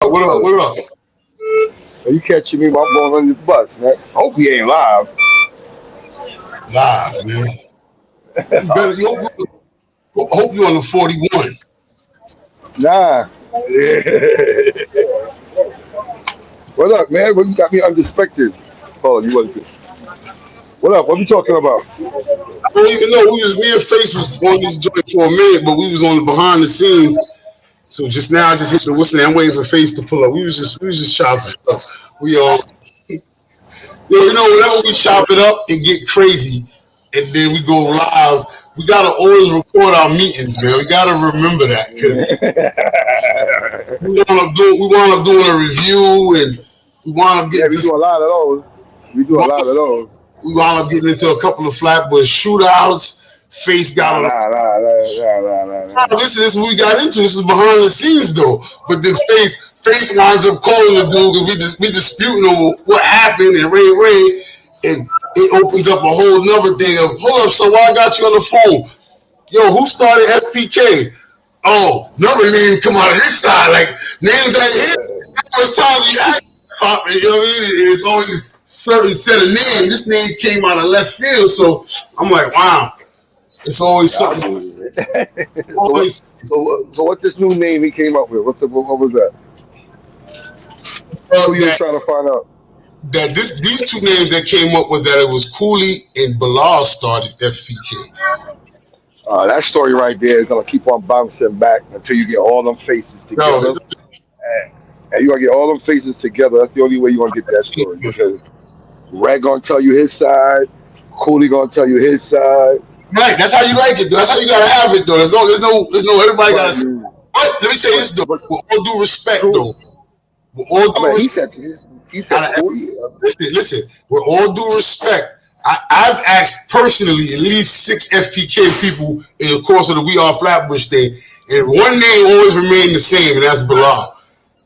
What up? What up? Are you catching me while I'm going on this bus, man? Hope he ain't live. Live, man. You better. Hope you on the 41. Nah. What up, man? What you got me unexpected? Oh, you wasn't. What up? What we talking about? I don't even know. Me and Face was on this joint for a minute, but we was on the behind the scenes. So just now, I just hit the whistle. I'm waiting for Face to pull up. We was just chopping it up. We all, whenever we chop it up, it get crazy, and then we go live. We gotta always record our meetings, man. We gotta remember that because we wound up doing a review, and we wound up Yeah, getting we to do a lot of those. We do a lot of those. we wound up getting into a couple of Flatbush shootouts. Face got Nah, on. nah, nah, nah, nah, nah, nah, nah. This is what we got into. This is behind the scenes though. But then face winds up calling the dude because we disputing over what happened and Ray, and it opens up a whole nother thing of hold up. So why I got you on the phone? Yo, who started FPK? Oh, another name come out of this side. Like names ain't here. How much time you ask pop, you know what I mean? It's always certain set of names. This name came out of left field, so I'm like, wow. It's always Yeah, I something. believe it. so what? Always. So what's this new name he came up with? What was that? Who you was That trying to find out? these two names that came up was that it was Cooley and Bilal started FPK. That story right there is gonna keep on bouncing back until you get all them faces No, together. And you gonna get all them faces together. That's the only way you gonna get that story. Because Red gonna tell you his side, Cooley gonna tell you his side. right. That's how you like it. Though. That's how you gotta have it though. There's no. Everybody But gotta. But let me say this though. but With all due respect Cool. though. With all I due mean, respect. he said Cooley. Listen. With all due respect, I've asked personally at least 6 FPK people in the course of the We Are Flatbush thing, and one name always remained the same, and that's Bilal.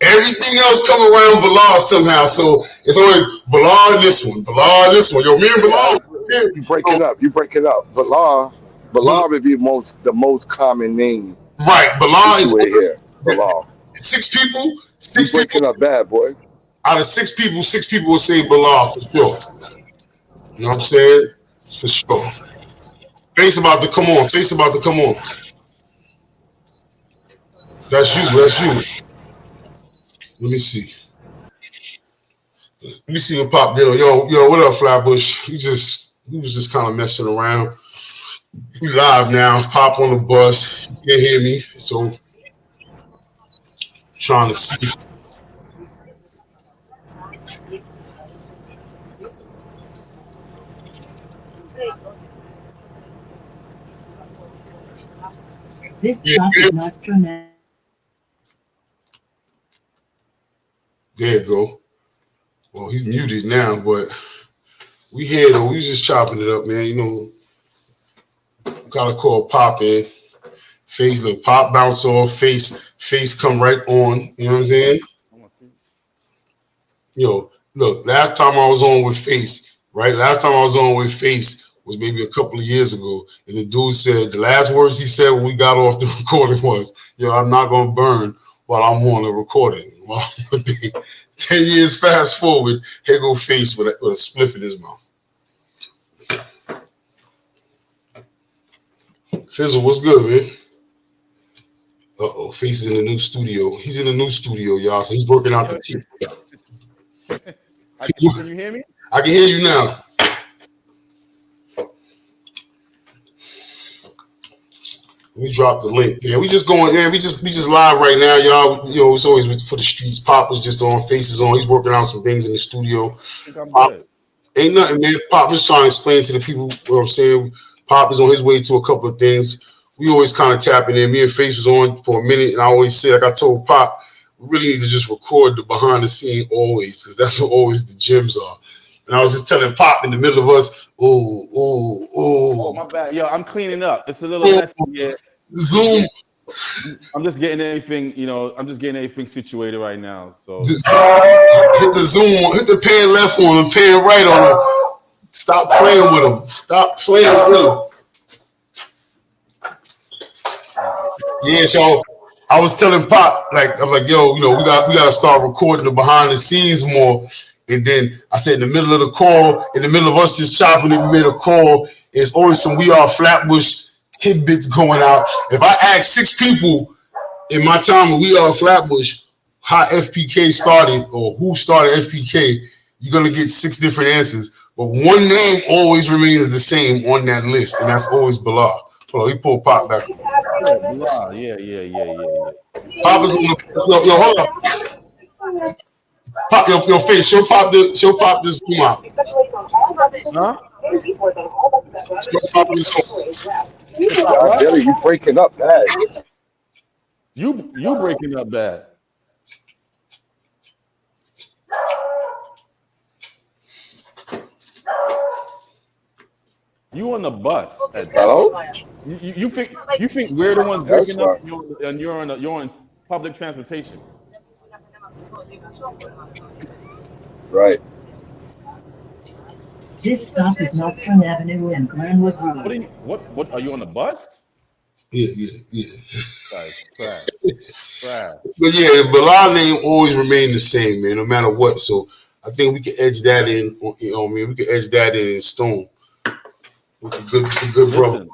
Everything else come around Bilal somehow, so it's always Bilal this one, Bilal this one. Yo, me and Yeah, Bilal. Yeah. you breaking So, up. You breaking up. Bilal would be the most common name right, Bilal that you is would hear. Bilal. six people. You Six people breaking up bad, boy. out of 6 people, 6 people will say Bilal for sure. You know what I'm saying? For sure. Face about to come on. Face about to come on. That's you. That's you. Let me see. Let me see what Pop did. Yo, what up, Flatbush? We was just kind of messing around. We live now. Pop on the bus. You can't hear me, so trying to see. This Yeah, stop is not pronounced. there you go. Well, he's muted now, but we here though. We was just chopping it up, man. Gotta call Pop in. Face look, Pop bounce off. Face come right on. You know what I'm saying? Look. Last time I was on with Face, right? Last time I was on with Face was maybe a couple of years ago, and the dude said the last words he said when we got off the recording was, "Yo, I'm not gonna burn while I'm on the recording." Well, 10 years fast forward, here go Face with a spliff in his mouth. Fizzle, what's good, man? Face is in the new studio. He's in the new studio, y'all. So he's working out the team. Can you hear me? I can hear you now. Let me drop the link. Yeah, we just going. Yeah, we just live right now, y'all. It's always for the streets. Pop was just on. Faces on. He's working on some things in the studio. I think I'm Pop, good. ain't nothing, man. Pop is trying to explain to the people what I'm saying. Pop is on his way to a couple of things. We always kind of tapping in. Me and Face was on for a minute, and I always said, like I told Pop, we really need to just record the behind the scene always, because that's what always the gems are. And I was just telling Pop in the middle of us, Oh, my bad. Yo, I'm cleaning up. It's a little messy here. Zoom. I'm just getting everything, situated right now. So Just hit the zoom, hit the pan left on him, pan right on him. Stop playing with him. Stop playing with him. Yeah, so I was telling Pop, like, I'm like, yo, we got to start recording the behind the scenes more. And then I said, in the middle of the call, in the middle of us just chopping it, we made a call. There's always some We Are Flatbush tidbits going out. If I ask 6 people in my time when We Are Flatbush how FPK started or who started FPK, you're going to get 6 different answers. But one name always remains the same on that list, and that's always Bilal. Hold on, he pulled Pop back. Yeah, Bilal. Yeah. Pop is on the yo, hold up. Pop your face. She'll pop this zoom out. Huh? She'll pop this zoom. God, Billy, you breaking up bad. You breaking up bad. You on the bus? Hello? You think we're the ones That's breaking up, and you're on public transportation? Right. This stop is Nostrand Avenue and Glenwood Road. What are you on the bus? Yeah. Right. But yeah, Bilal name always remain the same, man, no matter what. So I think we can edge that in. You know what I mean? We can edge that in stone. With a good brother.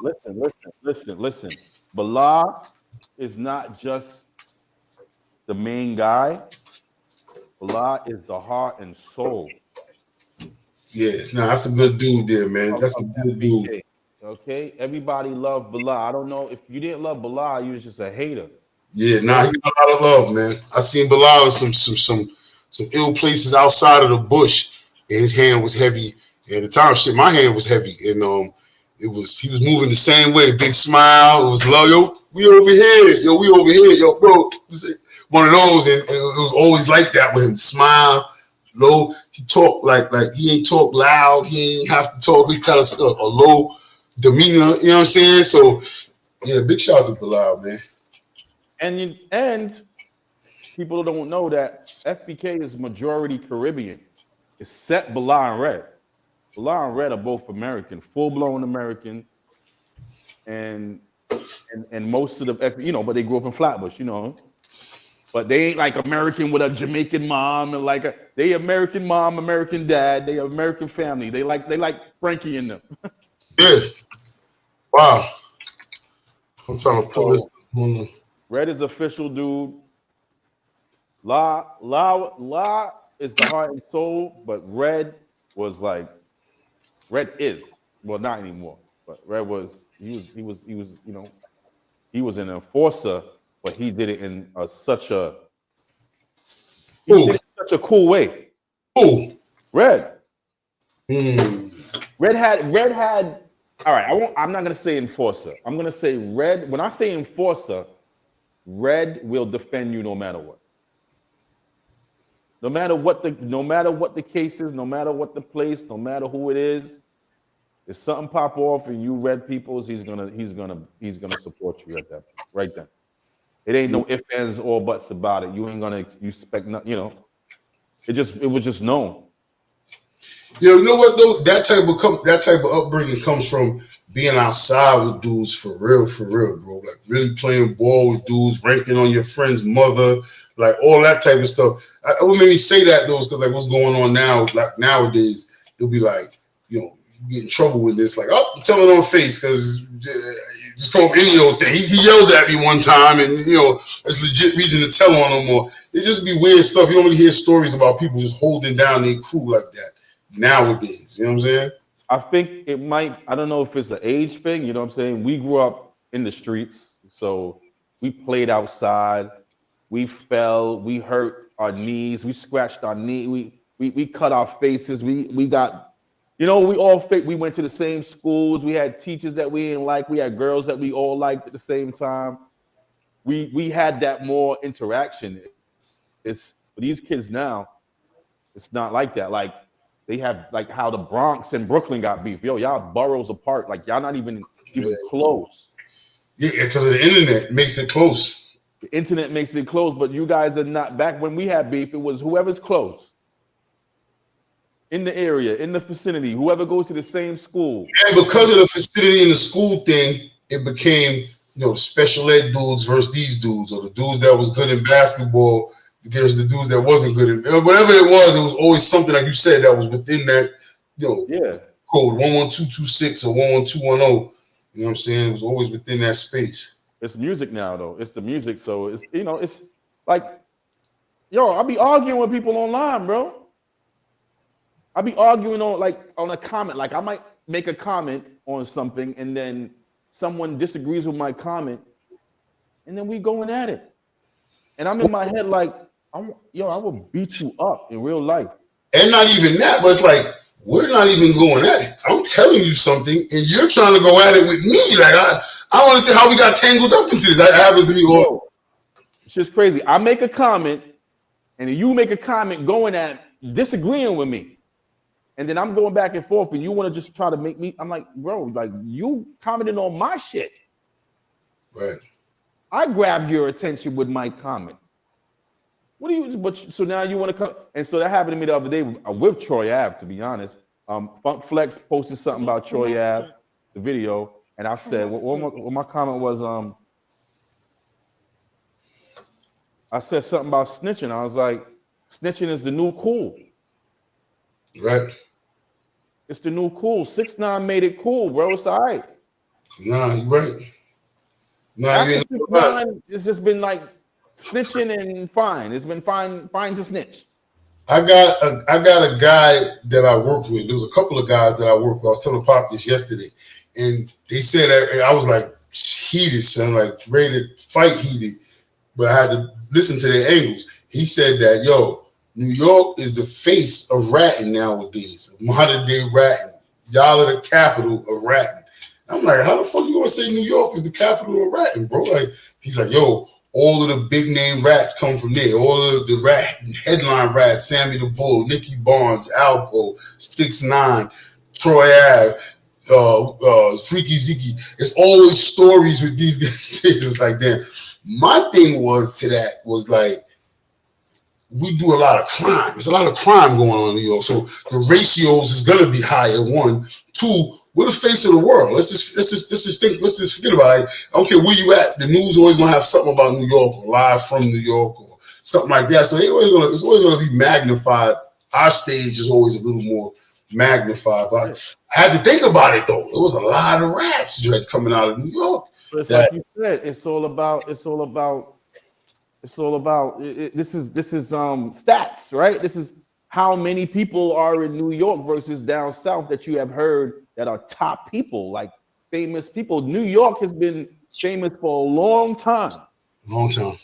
Listen. Bilal is not just the main guy. Bilal is the heart and soul. Yeah, no, that's a good dude there, man. That's a good dude. Okay, everybody loved Bilal. I don't know if you didn't love Bilal, you was just a hater. Yeah, nah, he got a lot of love, man. I seen Bilal in some ill places outside of the bush, and his hand was heavy. At the time, my hand was heavy, and he was moving the same way. Big smile. It was love, yo. We over here, yo, bro. One of those, and it was always like that with him. Smile, low. He talked like he ain't talk loud. He ain't have to talk. He tell us a low demeanor. You know what I'm saying? So, yeah, big shout out to Bilal, man. And people don't know that FBK is majority Caribbean, except Bilal and Red. Bilal and Red are both American, full-blown American, and most of the, but they grew up in Flatbush, but they ain't like American with a Jamaican mom and they American mom, American dad, they American family. They like Frankie in them. Yeah. Wow. I'm trying to pull this. Red is official, dude. La is the heart and soul, but Red was not anymore, but Red was he was an enforcer, but he did it in such a cool way. Ooh. Red had all right. I'm not gonna say enforcer. I'm gonna say Red. When I say enforcer, Red will defend you no matter what. No matter what the case is, no matter what the place, no matter who it is, if something pop off and you Red peoples, he's gonna support you at that point, right then. It ain't no ifs, ands, or buts about it. You ain't gonna expect nothing, It was just known. Yeah, you know what though? That type of upbringing comes from being outside with dudes for real, bro. Like really playing ball with dudes, ranking on your friend's mother, like all that type of stuff. What made me say that though is because like what's going on now, like nowadays, it'll be like, you get in trouble with this, like, oh, I'm telling on face because just call any old thing. He yelled at me one time, and it's legit reason to tell on him. Or it just be weird stuff. You don't really hear stories about people just holding down their crew like that nowadays. You know what I'm saying? I think it might. I don't know if it's an age thing. You know what I'm saying? We grew up in the streets, so we played outside. We fell. We hurt our knees. We scratched our knee. We cut our faces. We got. We all fit. We went to the same schools. We had teachers that we didn't like. We had girls that we all liked at the same time. We had that more interaction. It's for these kids now. It's not like that. Like they have like how the Bronx and Brooklyn got beef. Yo, y'all boroughs apart. Like y'all not even close. Yeah, because of the internet makes it close. The internet makes it close, but you guys are not. Back when we had beef, it was whoever's close. In the area, in the vicinity, whoever goes to the same school. And because of the vicinity and the school thing, it became, the special ed dudes versus these dudes, or the dudes that was good in basketball against the dudes that wasn't good in whatever it was always something like you said that was within that, code 11226 or 11210. You know what I'm saying? It was always within that space. It's music now, though. It's the music, so it's it's like, I'll be arguing with people online, bro. I'll be arguing on a comment. Like I might make a comment on something, and then someone disagrees with my comment, and then we going at it. And I'm in my head like, I will beat you up in real life. And not even that, but it's like, we're not even going at it. I'm telling you something, and you're trying to go at it with me. Like I don't understand how we got tangled up into this. That happens to me all. It's just crazy. I make a comment, and you make a comment going at disagreeing with me. And then I'm going back and forth, and you want to just try to make me. I'm like, bro, like you commented on my shit. Right. I grabbed your attention with my comment. What do you? But so now you want to come? And so that happened to me the other day with Troy Ave. To be honest, Funk Flex posted something about Troy Ave, the video, and I said, what my comment was, I said something about snitching. I was like, snitching is the new cool. Right. It's the new cool. 6ix9ine made it cool, bro. It's all right. Nah, you're right. Nah, you ain't right. It's just been like snitching and fine. It's been fine to snitch. I got a guy that I worked with. There was a couple of guys that I worked with. I was telling Pop this yesterday, and they said that I was like heated, son, like ready to fight heated, but I had to listen to their angles. He said that, New York is the face of ratting nowadays, modern day ratting. Y'all are the capital of ratting. I'm like, how the fuck you gonna say New York is the capital of ratting, bro? Like, he's like, all of the big name rats come from there. All of the headline rats, Sammy the Bull, Nicky Barnes, Alpo, 6ix9ine, Troy Ave, Freaky Zeke. It's always stories with these guys. It's like that. My thing was like, we do a lot of crime. There's a lot of crime going on in New York. So the ratios is gonna be higher. 1, 2, we're the face of the world. Let's just forget about it. I don't care where you at. The news always gonna have something about New York, or live from New York, or something like that. So it's always gonna be magnified. Our stage is always a little more magnified. But I had to think about it though. It was a lot of rats coming out of New York. But it's like you said, it's all about this is stats, right? This is how many people are in New York versus down south that you have heard that are top people, like famous people. New York has been famous for a long time. Long time.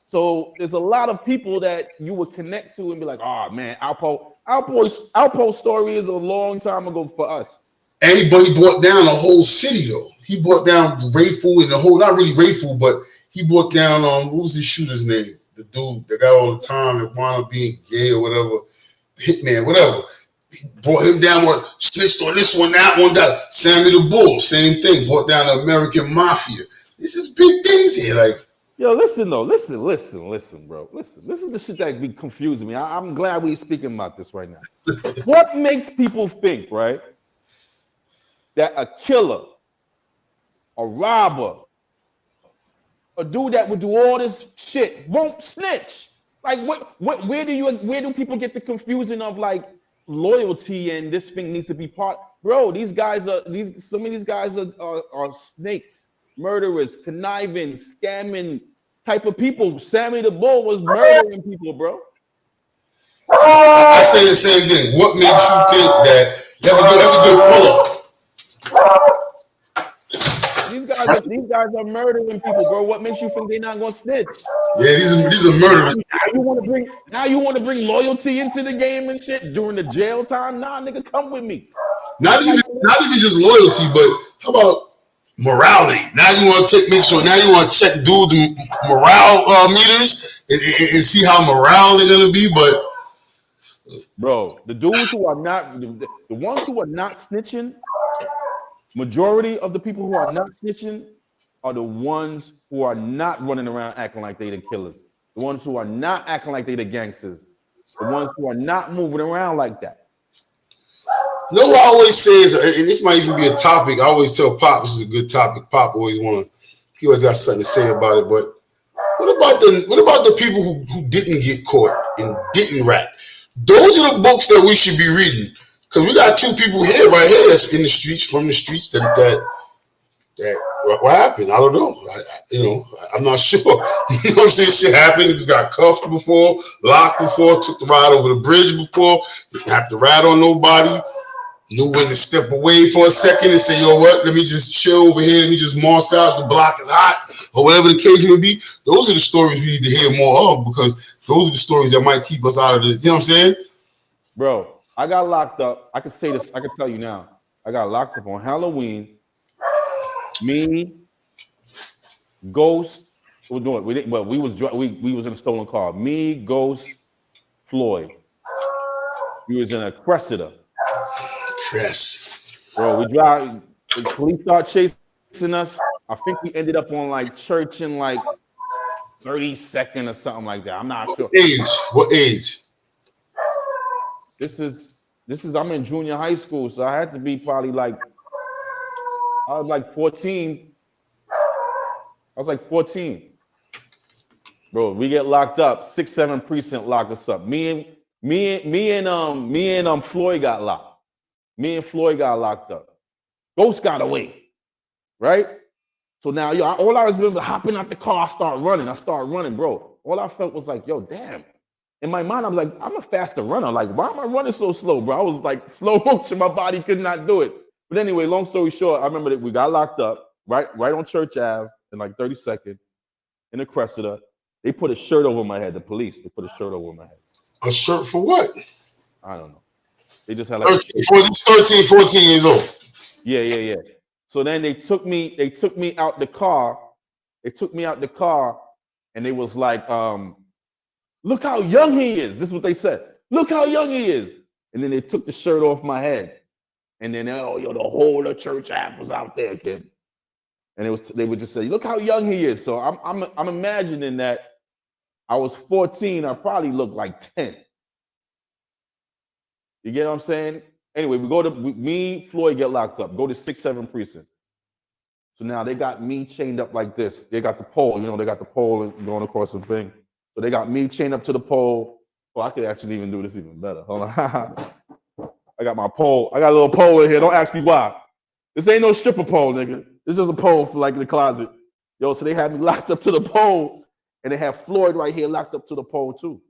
So there's a lot of people that you would connect to and be like, oh man, Alpo's story is a long time ago for us. And he brought down a whole city though. He brought down Rayful and the whole, not really Rayful, but he brought down what was his shooter's name? The dude that got all the time and wound up being gay or whatever, Hitman, whatever. He brought him down, snitched on this one, that one, that. Sammy the Bull, same thing. Brought down the American Mafia. This is big things here, like. Yo, listen, bro. Listen. This is the shit that be confusing me. I'm glad we're speaking about this right now. What makes people think, right, that a killer, a robber, a dude that would do all this shit won't snitch? Like, where do people get the confusion of like loyalty and this thing needs to be part? Bro, some of these guys are snakes, murderers, conniving, scamming type of people. Sammy the Bull was murdering people, bro. I say the same thing. What makes you think that? That's a good pull-up. These guys are murdering people, bro. What makes you think they're not gonna snitch? Yeah, these are murderers. Now you want to bring loyalty into the game and shit during the jail time? Nah, nigga, come with me. Not even just loyalty, but how about morality? Now you want to check dudes' morale meters and see how morale they're gonna be. But bro, the dudes who are not the ones who are not snitching. Majority of the people who are not snitching are the ones who are not running around acting like they the killers. The ones who are not acting like they the gangsters. The ones who are not moving around like that. No, I always say is, and this might even be a topic. I always tell Pop this is a good topic. Pop always want to he always got something to say about it. But what about the people who didn't get caught and didn't rat? Those are the books that we should be reading. Because we got two people here, right here, that's in the streets, from the streets, that what happened? I don't know. I'm not sure. You know what I'm saying? Shit happened. He just got cuffed before, locked before, took the ride over the bridge before. Didn't have to rat on nobody. Knew when to step away for a second and say, yo, what? Let me just chill over here. Let me just moss out. The block is hot, or whatever the case may be. Those are the stories we need to hear more of, because those are the stories that might keep us out of the, you know what I'm saying? Bro, I got locked up. I can say this. I can tell you now. I got locked up on Halloween. Me, Ghost. We didn't. Well, we was in a stolen car. Me, Ghost, Floyd. We was in a Cressida. Yes. Bro, we drive. The police start chasing us. I think we ended up on like Church in like 32nd or something like that. I'm not sure. What age? This is. I'm in junior high school, so I had to be probably like. I was like 14. I was like 14. Bro, we get locked up. 6-7 precinct lock us up. Me and Floyd got locked. Me and Floyd got locked up. Ghost got away. Right? So now, all I was remember hopping out the car, I start running, bro. All I felt was like, yo, damn. In my mind, I was like, I'm a faster runner. Like, why am I running so slow, bro? I was like slow motion. My body could not do it. But anyway, long story short, I remember that we got locked up right on Church Ave in like 32nd in the Cressida. They put a shirt over my head. The police, they put a shirt over my head. A shirt for what? I don't know. They just had like 13, 14 years old. Yeah. So then they took me out the car. And they was like, look how young he is. This is what they said. Look how young he is. And then they took the shirt off my head. And then, the whole of Church Ave was out there, kid. And they would just say, look how young he is. So I'm imagining that I was 14. I probably looked like 10. You get what I'm saying? Anyway, me, Floyd get locked up. Go to 6-7 precinct. So now they got me chained up like this. They got the pole. They got the pole going across the thing. So they got me chained up to the pole. Oh, I could actually even do this even better. Hold on. I got my pole. I got a little pole in here. Don't ask me why. This ain't no stripper pole, nigga. It's just a pole for like the closet. Yo, so they had me locked up to the pole, and they have Floyd right here locked up to the pole too.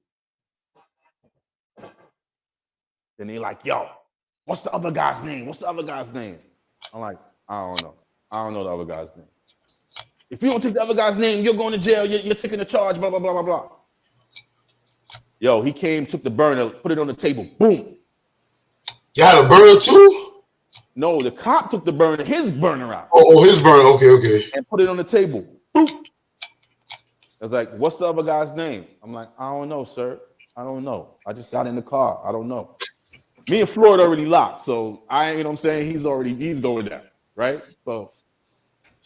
Then they like, yo, what's the other guy's name? I'm like, I don't know. I don't know the other guy's name. If you don't take the other guy's name, you're going to jail. You're taking the charge, blah, blah, blah, blah, blah. Yo, he came, took the burner, put it on the table. Boom. You had a burner too? No, the cop took his burner out. Oh, his burner. Okay. And put it on the table. Boop. I was like, what's the other guy's name? I'm like, I don't know, sir. I don't know. I just got in the car. I don't know. Me and Floyd already locked. So you know what I'm saying? He's going down. Right? So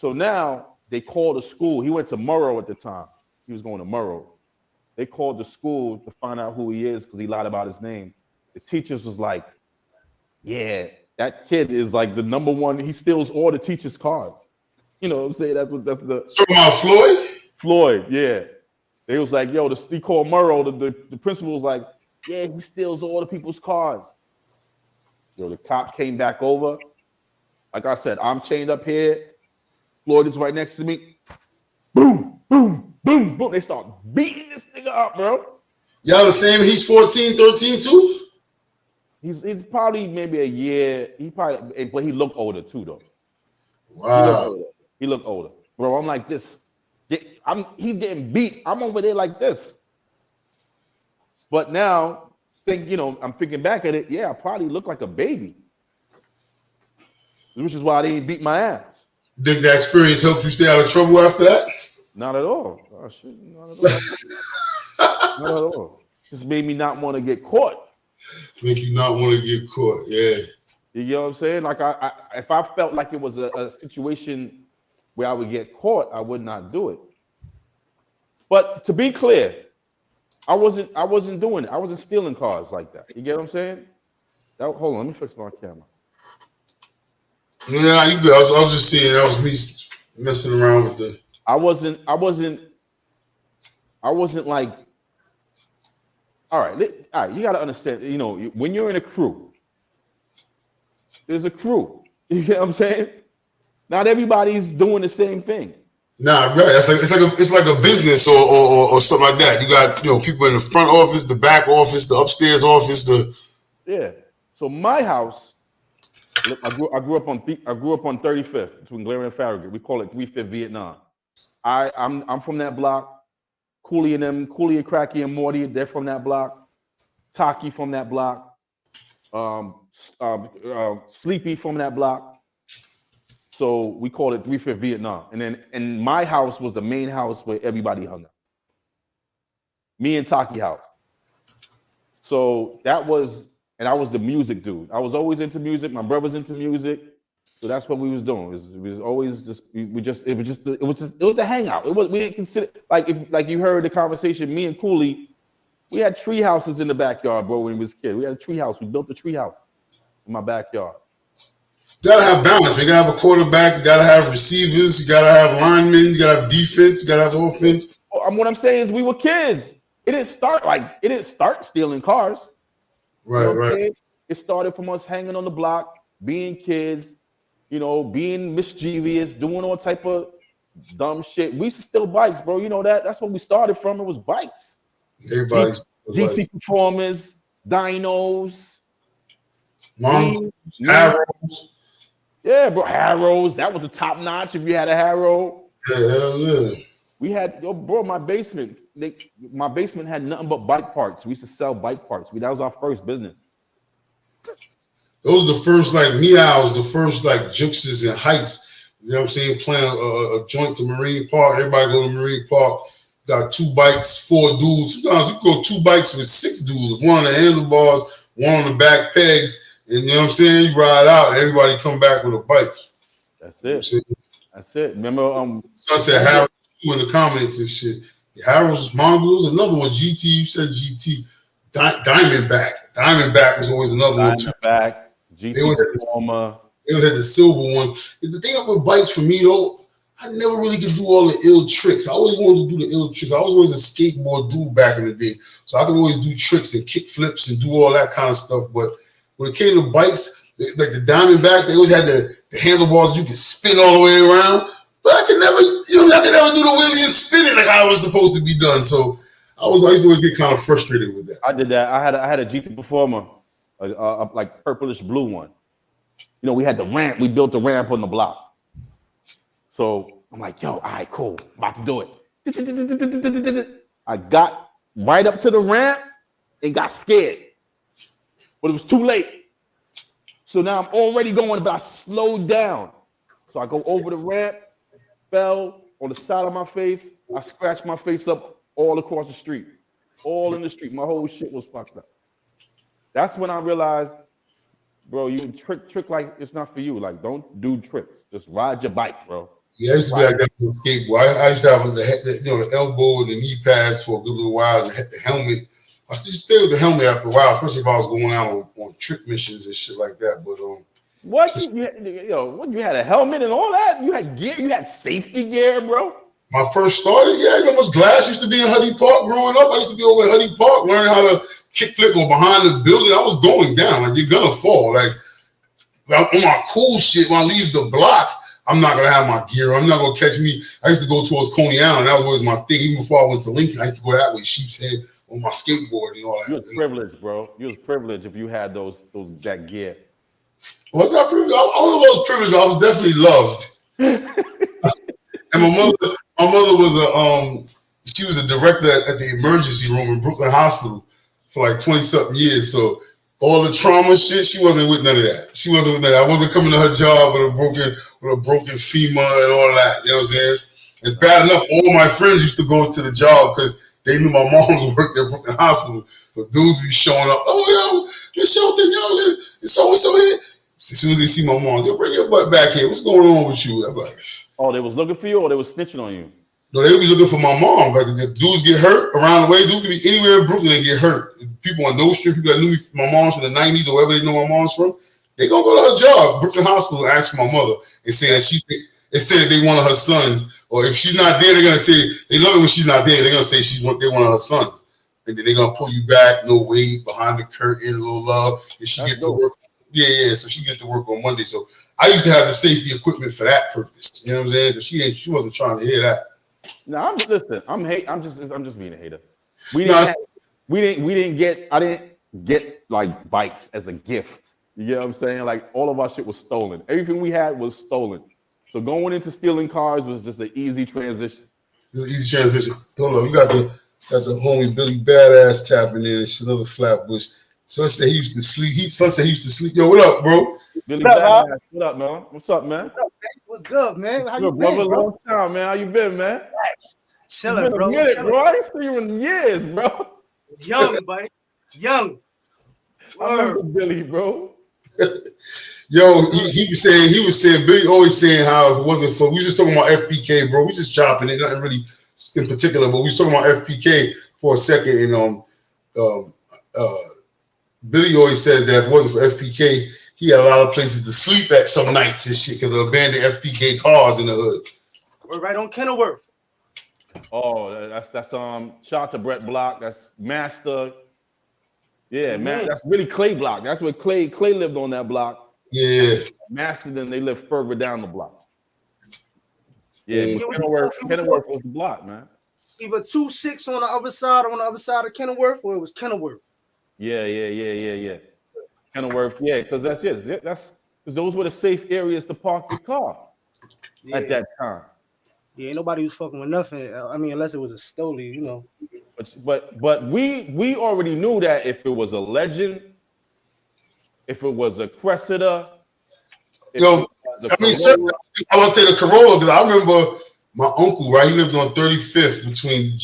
now they called the school. He went to Murrow at the time. He was going to Murrow. They called the school to find out who he is because he lied about his name. The teachers was like, yeah, that kid is like the number one. He steals all the teachers' cars. You know what I'm saying? That's the. Talking about Floyd? Floyd, yeah. They was like, yo, he called Murrow. The principal was like, yeah, he steals all the people's cars. Yo, the cop came back over. Like I said, I'm chained up here. Floyd is right next to me. Boom, boom, boom, boom. They start beating this nigga up, bro. Y'all the same? He's 14, 13 too? He's probably maybe a year. But he looked older too, though. Wow. He looked older. Bro, I'm like this. He's getting beat. I'm over there like this. But now, I'm thinking back at it. Yeah, I probably look like a baby. Which is why they didn't beat my ass. Think that experience helped you stay out of trouble after that? Not at all. Oh, shit, not at all. Not at all. Just made me not want to get caught. Make you not want to get caught, yeah. You know what I'm saying? Like if I felt like it was a situation where I would get caught, I would not do it. But to be clear, I wasn't doing it. I wasn't stealing cars like that. You get what I'm saying? Hold on, let me fix my camera. Yeah, you good. I was just seeing. That was me messing around with the I wasn't like, all right. You got to understand, you know, when you're in a crew, there's a crew. You get what I'm saying? Not everybody's doing the same thing. Nah, right. It's like a business or something like that. You got, you know, people in the front office, the back office, the upstairs office, yeah. So my house, I grew up on 35th between Glare and Farragut. We call it 35th Vietnam. I'm from that block. Cooley and Cracky and Morty, they're from that block. Taki from that block. Sleepy from that block. So we call it 35th Vietnam. And my house was the main house where everybody hung out. Me and Taki house. So that was, and I was the music dude. I was always into music. My brother's into music. So that's what we was doing. It was always just, it was a hangout. We didn't consider, like you heard the conversation, me and Cooley, we had tree houses in the backyard, bro, when we was a kid. We had a tree house. We built a tree house in my backyard. You gotta have balance. You gotta have a quarterback. You gotta have receivers. You gotta have linemen. You gotta have defense. You gotta have offense. What I'm saying is we were kids. It didn't start stealing cars. Right, you know right. It started from us hanging on the block, being kids, you know, being mischievous, doing all type of dumb shit. We used to steal bikes, bro. You know that? That's what we started from. It was bikes. Everybody's GT Performers, Dinos, Harrows. Yeah, bro, Harrows. That was a top notch if you had a Harrow. Yeah, hell yeah. We had, bro, my basement had nothing but bike parts. We used to sell bike parts. That was our first business. Those are the first like meows, the first like juxes and heights. You know what I'm saying? Playing a joint to Marine Park. Everybody go to Marine Park. Got 2 bikes, 4 dudes. Sometimes you go 2 bikes with 6 dudes. One on the handlebars, one on the back pegs. And you know what I'm saying? You ride out and everybody come back with a bike. That's it. That's it. Remember, Sunset Harrows in the comments and shit. Harrows, Mongols, another one. GT, you said GT. Diamondback. Diamondback was always another one too. Diamondback, GT Performer. They always had the silver ones. The thing with bikes for me though, I never really could do all the ill tricks. I always wanted to do the ill tricks. I was always a skateboard dude back in the day. So I could always do tricks and kick flips and do all that kind of stuff. But when it came to bikes, like the Diamondbacks, they always had the handlebars you could spin all the way around. But I could never do the wheelie and spin it like how it was supposed to be done. So I used to always get kind of frustrated with that. I did that. I had a GT Performer, like purplish blue one. You know, we had the ramp. We built the ramp on the block. So I'm like, yo, all right, cool. About to do it. I got right up to the ramp and got scared. But it was too late. So now I'm already going, but I slowed down. So I go over the ramp, fell on the side of my face. I scratched my face up all across the street. All in the street. My whole shit was fucked up. That's when I realized, bro, you trick like it's not for you. Like, don't do tricks. Just ride your bike, bro. Yeah, I used to be like that on skateboard. I used to have the elbow and the knee pads for a good little while, and the helmet. I still stay with the helmet after a while, especially if I was going out on trick missions and shit like that. But you had a helmet and all that? You had gear? You had safety gear, bro? My first started, yeah, you know, much glass used to be in Huddy Park growing up. I used to be over at Huddy Park learning how to kick flip or behind the building. I was going down. Like, you're gonna fall. Like, on my cool shit, when I leave the block, I'm not gonna have my gear. I'm not gonna catch me. I used to go towards Coney Island. That was always my thing. Even before I went to Lincoln, I used to go that way, Sheepshead, on my skateboard and all that. You was privileged, bro. You was privileged if you had that gear. Well, it's not privileged. I don't know if I was privileged, but I was definitely loved. And my mother was she was a director at the emergency room in Brooklyn Hospital for like 20-something years. So all the trauma shit, she wasn't with none of that. She wasn't with none of that. I wasn't coming to her job with a broken femur and all that. You know what I'm saying? It's bad enough. All my friends used to go to the job because they knew my mom worked at Brooklyn Hospital. So dudes be showing up. Oh, yo, it's Shelton, yo, it's so-and-so here. As soon as they see my mom, yo, bring your butt back here. What's going on with you? I'm like, oh, they was looking for you or they was snitching on you? No, they would be looking for my mom. Like, if dudes get hurt around the way, dudes could be anywhere in Brooklyn and get hurt. People on Note Street, people that knew my mom's from the 90s or wherever they know my mom's from, they gonna go to her job, Brooklyn Hospital, and ask for my mother and say that and said they one of her sons. Or if she's not there, they're gonna say they love it when she's not there. They're gonna say they're one of her sons, and then they're gonna pull you back, no wait, behind the curtain, a little love, and she gets to work. Yeah. So she gets to work on Monday. So I used to have the safety equipment for that purpose. You know what I'm saying? But she wasn't trying to hear that. No, I'm just being a hater. I didn't get like bikes as a gift. You get what I'm saying? Like all of our shit was stolen. Everything we had was stolen. So going into stealing cars was just an easy transition. It's an easy transition. Hold on, you got the homie Billy Badass tapping in. It's another Flatbush. Son said he used to sleep. Yo, what up, bro? Billy Badass, what up, man? What's up, man? What's good, man? How you been, brother? Long time, man. How you been, man? Chilling, bro. Minute, bro. I ain't seen you in years, bro. Young, buddy. Young. I remember Billy, bro. Yo, he was saying Billy always saying how if it wasn't for we just talking about FPK, bro. We just chopping it, nothing really in particular, but we was talking about FPK for a second, and Billy always says that if it wasn't for FPK, he had a lot of places to sleep at some nights and shit because of abandoned FPK cars in the hood. We're right on Kenilworth. Oh, that's shout out to Brett Block. That's Master. Yeah, man, that's really Clay Block. That's where Clay lived on that block. Yeah. Master, then they lived further down the block. Yeah, Kenilworth was the block, man. Either 2-6 on the other side of Kenilworth, or it was Kenilworth. Yeah. Kenilworth, yeah, because that's because those were the safe areas to park your car at that time. Yeah, nobody was fucking with nothing. I mean, unless it was a Stoli, you know. But we already knew that if it was a Legend, if it was a Cressida, I would say the Corolla because I remember my uncle, right? He lived on 35th between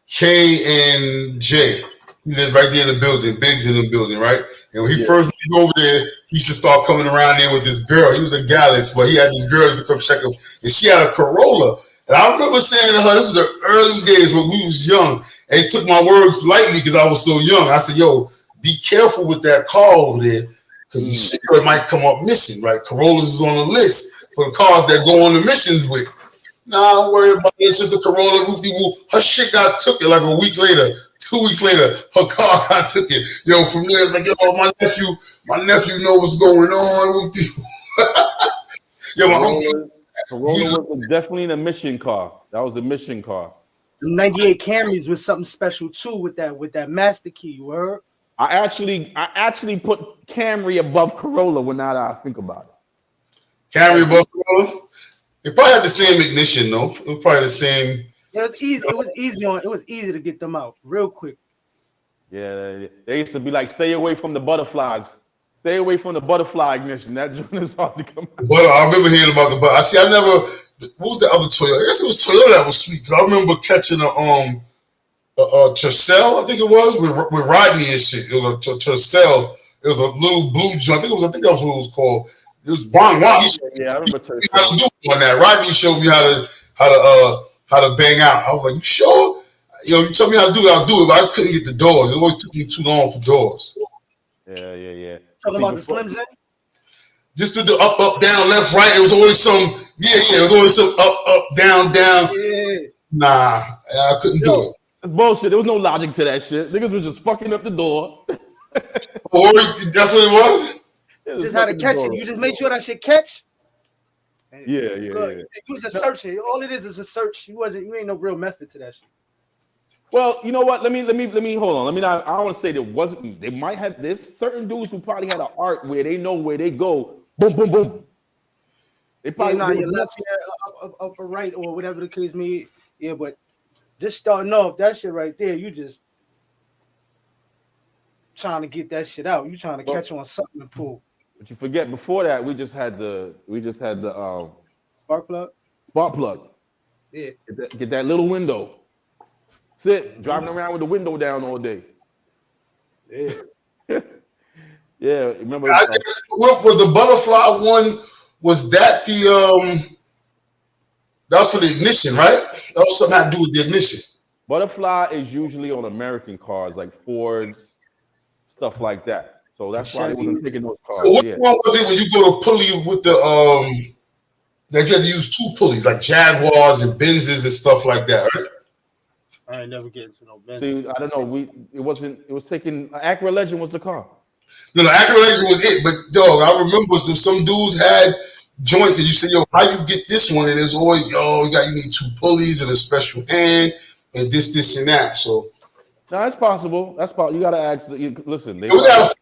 K and J. He lived right there in the building, Biggs in the building, right? And when he first moved over there, he used to start coming around there with this girl. He was a gallus, but he had these girls to come check him, and she had a Corolla. And I remember saying to her, this is the early days when we was young, and he took my words lightly because I was so young. I said, yo, be careful with that car over there because it might come up missing, right? Corollas is on the list for the cars that go on the missions with. Nah, don't worry about it. It's just the Corolla. Her shit got took it like a week later. 2 weeks later, her car got took it. Yo, from there, it's like, yo, my nephew know what's going on with you. Yo, my uncle. Corolla was definitely a mission car. That was a mission car. The 98 Camrys was something special too with that master key, you heard? I actually put Camry above Corolla when now that I think about it. Camry above Corolla? It probably had the same ignition, though. It was probably the same. It was easy. It was easy to get them out real quick. Yeah, they used to be like, stay away from the butterflies. Stay away from the butterfly ignition. That joint is hard to come out. But I remember hearing about the butterfly. I never. What was the other Toyota? I guess it was Toyota that was sweet. Cause I remember catching a Tercel, I think it was, with Rodney and shit. It was a Tercel. It was a little blue joint. I think that was what it was called. It was Bon. Yeah, I remember Tercel. How to do on that. Rodney showed me how to bang out. I was like, you sure? You tell me how to do it, I'll do it. But I just couldn't get the doors. It always took me too long for doors. Yeah. Talking about the Slim Jim? Just do the up, down, left, right. It was always some, it was always some up, down. Yeah. Nah, I couldn't do it. It's bullshit. There was no logic to that shit. Niggas was just fucking up the door. Or that's what it was? Just how to catch it. You just make sure that shit catch. Yeah. You was just searching. All it is a search. You ain't no real method to that shit. Well, you know what? Let me hold on. I don't want to say there wasn't. They might have. There's certain dudes who probably had an art where they know where they go. Boom, boom, boom. They probably your left ear, up or right, or whatever the case may. Yeah, but just starting off that shit right there, you just trying to get that shit out. You trying to catch on something to pull. But you forget before that we just had the spark plug. Spark plug. Yeah. Get that little window. Sit driving around with the window down all day. Yeah. Yeah. Remember? I guess what was the butterfly one? Was that that was for the ignition, right? That was something had to do with the ignition. Butterfly is usually on American cars like Fords, stuff like that. So that's why they wasn't taking those cars. So what Yeah. one was it when you go to pulley with the that you had to use 2 pulleys like Jaguars and Benzes and stuff like that, right? I ain't never getting to no Benz. See, I don't know. It was taking Acura Legend was the car. No, the Acura Legend was it, but dog, I remember some dudes had joints and you say, yo, how you get this one? And it's always, yo, you need 2 pulleys and a special hand and this and that. So no, it's possible. That's possible. You gotta ask. Listen, we gotta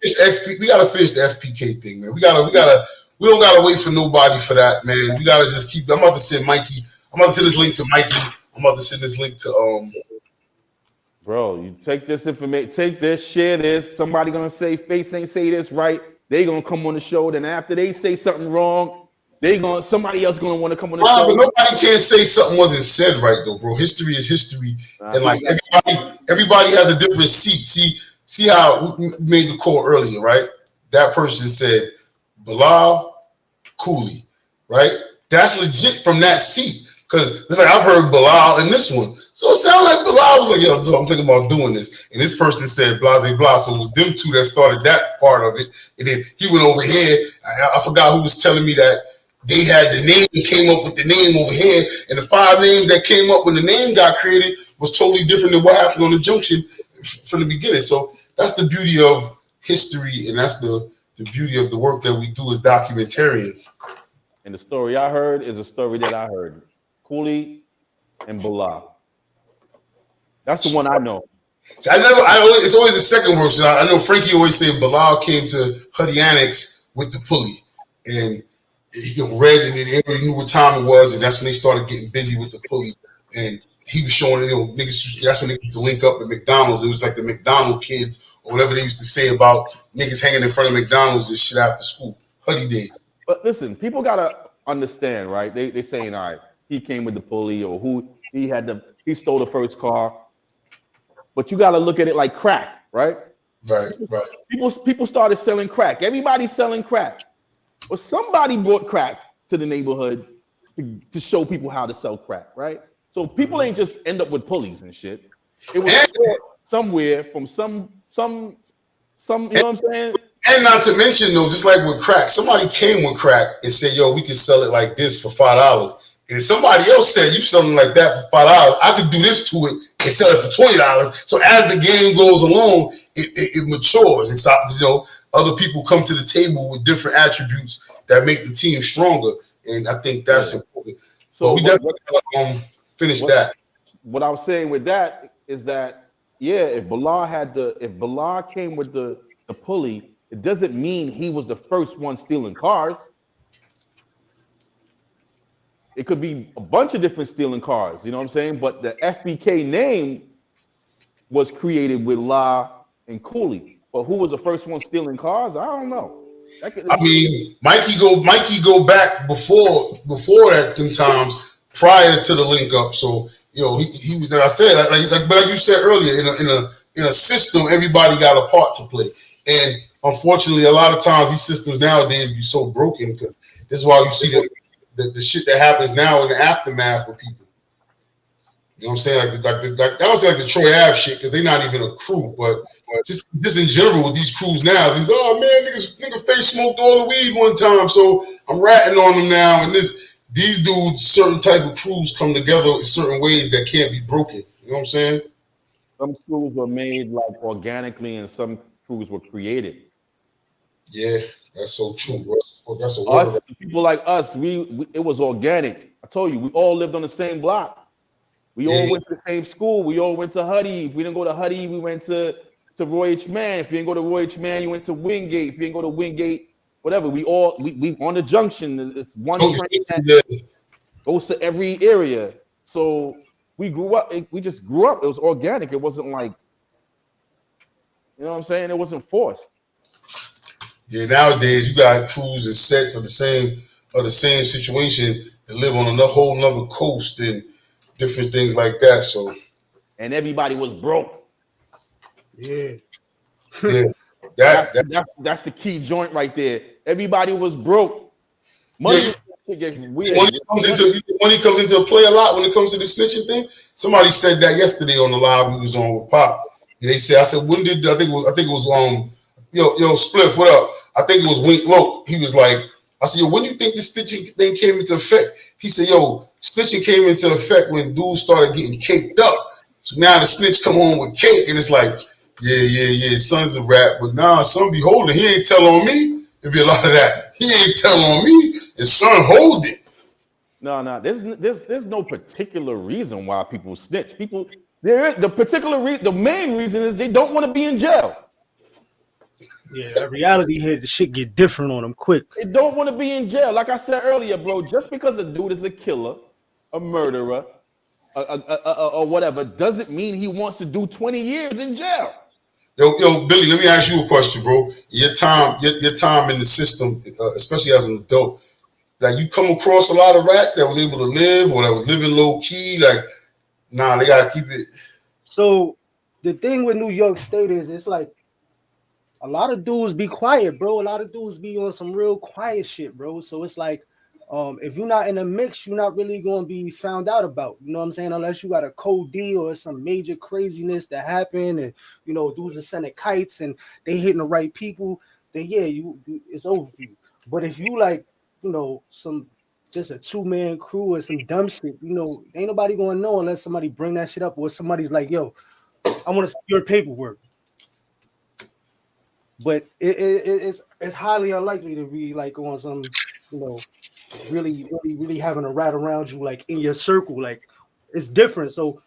finish the FPK thing, man. We don't gotta wait for nobody for that, man. We gotta just keep. I'm about to send Mikey. I'm about to send this link to Mikey. I'm about to send this link to Bro, you take this information, take this, share this. Somebody gonna say Face ain't say this right. They gonna come on the show. Then after they say something wrong, somebody else gonna want to come on the show. But nobody can say something wasn't said right though, bro. History is history, and like everybody has a different seat. See how we made the call earlier, right? That person said Bilal, Cooley, right? That's legit from that seat. Because it's like I've heard Bilal in this one. So it sounded like Bilal was like, yo, I'm thinking about doing this. And this person said blase blah. So it was them two that started that part of it. And then he went over here. I forgot who was telling me that they had the name and came up with the name over here. And the 5 names that came up when the name got created was totally different than what happened on the junction from the beginning. So that's the beauty of history. And that's the beauty of the work that we do as documentarians. And the story I heard is a story that I heard. Cooley and Bilal. That's the one I know. So it's always the second verse. I know Frankie always said Bilal came to Huddy Annex with the pulley. And he read and they already knew what time it was. And that's when they started getting busy with the pulley. And he was showing, niggas, that's when they used to link up at McDonald's. It was like the McDonald's kids or whatever they used to say about niggas hanging in front of McDonald's and shit after school. Huddy days. But listen, people got to understand, right? They saying, all right, he came with the pulley or he stole the first car. But you got to look at it like crack, right? Right. People started selling crack. Everybody's selling crack. Well, somebody brought crack to the neighborhood to show people how to sell crack, right? So people ain't just end up with pulleys and shit. It was somewhere from some, you know what I'm saying? And not to mention though, just like with crack, somebody came with crack and said, yo, we can sell it like this for $5. And somebody else said, you selling like that for $5. I could do this to it and sell it for $20. So as the game goes along, it matures. It's, other people come to the table with different attributes that make the team stronger. And I think that's important. So we definitely finish that. What I was saying with that is that, if Bilal came with the pulley, it doesn't mean he was the first one stealing cars. It could be a bunch of different stealing cars, you know what I'm saying? But the FBK name was created with La and Cooley. But who was the first one stealing cars? I don't know. Mikey go back before that sometimes prior to the link up. So he was. I said like you said earlier, in a system, everybody got a part to play. And unfortunately, a lot of times these systems nowadays be so broken because this is why you see the shit that happens now in the aftermath of people. You know what I'm saying? Like I don't say like the Troy Ave shit because they're not even a crew, but just in general with these crews now, nigga face smoked all the weed one time, so I'm ratting on them now. And these dudes, certain type of crews come together in certain ways that can't be broken. You know what I'm saying? Some crews were made like organically, and some crews were created. Yeah, that's so true, bro. That's a word. People like us, it was organic. I told you, we all lived on the same block. We all went to the same school. We all went to Huddy. If we didn't go to Huddy, we went to Roy H. Mann. If you didn't go to Roy H. Mann, you went to Wingate. If you didn't go to Wingate, whatever. We on the junction. It's one train that goes to every area. So we grew up. We just grew up. It was organic. It wasn't like, you know what I'm saying? It wasn't forced. Yeah, nowadays you got crews and sets of the same situation that live on a whole nother coast and different things like that. So, and everybody was broke. Yeah. That's the key joint right there. Everybody was broke. Money gets weird. Money comes into play a lot when it comes to the snitching thing. Somebody said that yesterday on the live we was on with Pop. And they said, I said, when did I think it was yo, Spliff, what up? I think it was Wink Loke. He was like, I said, yo, when do you think the stitching thing came into effect? He said, yo, stitching came into effect when dudes started getting caked up. So now the snitch come home with cake, and it's like, yeah, son's a rap, but nah, son be holding. He ain't tell on me. There'd be a lot of that. He ain't tell on me, and son hold it. No, there's no particular reason why people snitch. People, the main reason is they don't want to be in jail. Yeah, that reality hit, the shit get different on them quick. They don't want to be in jail. Like I said earlier, bro, just because a dude is a killer, a murderer, or whatever, doesn't mean he wants to do 20 years in jail. Yo, Billy, let me ask you a question, bro. Your time in the system, especially as an adult, like you come across a lot of rats that was able to live or that was living low key. Like, nah, they gotta keep it. So the thing with New York State is, it's like a lot of dudes be quiet, bro. A lot of dudes be on some real quiet shit, bro. So it's like, if you're not in the mix, you're not really going to be found out about. You know what I'm saying? Unless you got a code D or some major craziness that happened, and you know dudes are sending kites and they hitting the right people, then yeah, it's over for you. But if you like, you know, just a 2-man crew or some dumb shit, you know, ain't nobody going to know unless somebody bring that shit up or somebody's like, yo, I want to see your paperwork. But it's highly unlikely to be like on some, you know, really having a rat around you like in your circle. Like it's different. So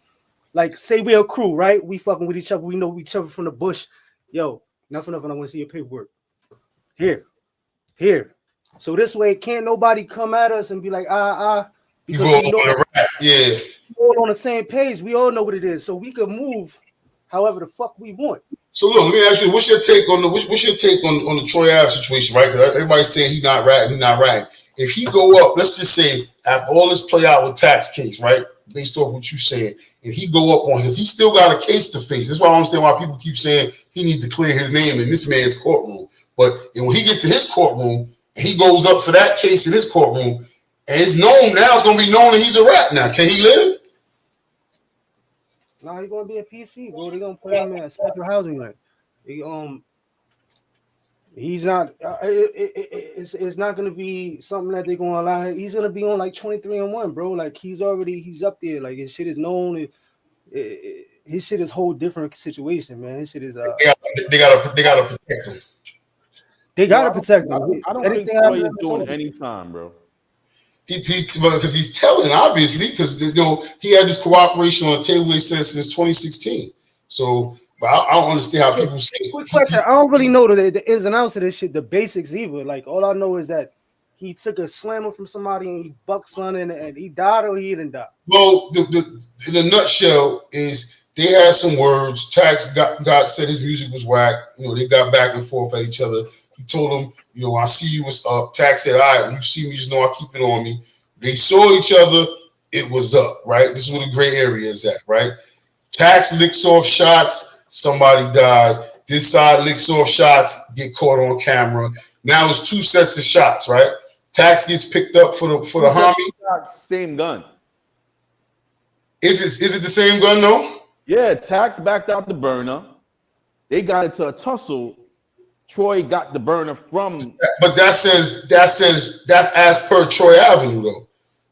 like say we're a crew, right? We fucking with each other. We know each other from the bush. Yo, nothing. I want to see your paperwork. Here. So this way, can't nobody come at us and be like, because we know we're on the same page. We all know what it is. So we can move however the fuck we want. So look, let me ask you, what's your take on the Troy Ave situation, right? Because everybody's saying he's not ratting. If he go up, let's just say after all this play out with tax case, right? Based off what you said, and he go up on his, he still got a case to face. That's why I don't understand why people keep saying he needs to clear his name in this man's courtroom. But when he gets to his courtroom, he goes up for that case in his courtroom, and it's known now. It's gonna be known that he's a rat now. Can he live? No, he's gonna be a PC, bro. They're gonna put him in a special housing like. He's not. It's not gonna be something that they're gonna allow. He's gonna be on like 23-1, bro. Like he's up there. Like his shit is known. His shit is a whole different situation, man. His shit is. They gotta protect him. They gotta protect him. I don't think Troy is doing any time, bro. Because he's telling, obviously, because you know he had this cooperation on the table he said since 2016. So, but I don't understand how people say. Quick question: I don't really know the ins and outs of this shit, the basics either. Like all I know is that he took a slammer from somebody and he bucked something and he died or he didn't die. Well, in a nutshell is they had some words. Tax got said his music was whack. You know, they got back and forth at each other. He told him, you know, I see you was up. Tax said, all right, when you see me, just know I keep it on me. They saw each other, it was up, right? This is where the gray area is at, right? Tax licks off shots, somebody dies. This side licks off shots, get caught on camera. Now it's 2 sets of shots, right? Tax gets picked up for the homie. Same gun. Is it the same gun though? Yeah, Tax backed out the burner. They got into a tussle. Troy got the burner from. But that says that's as per Troy Avenue though,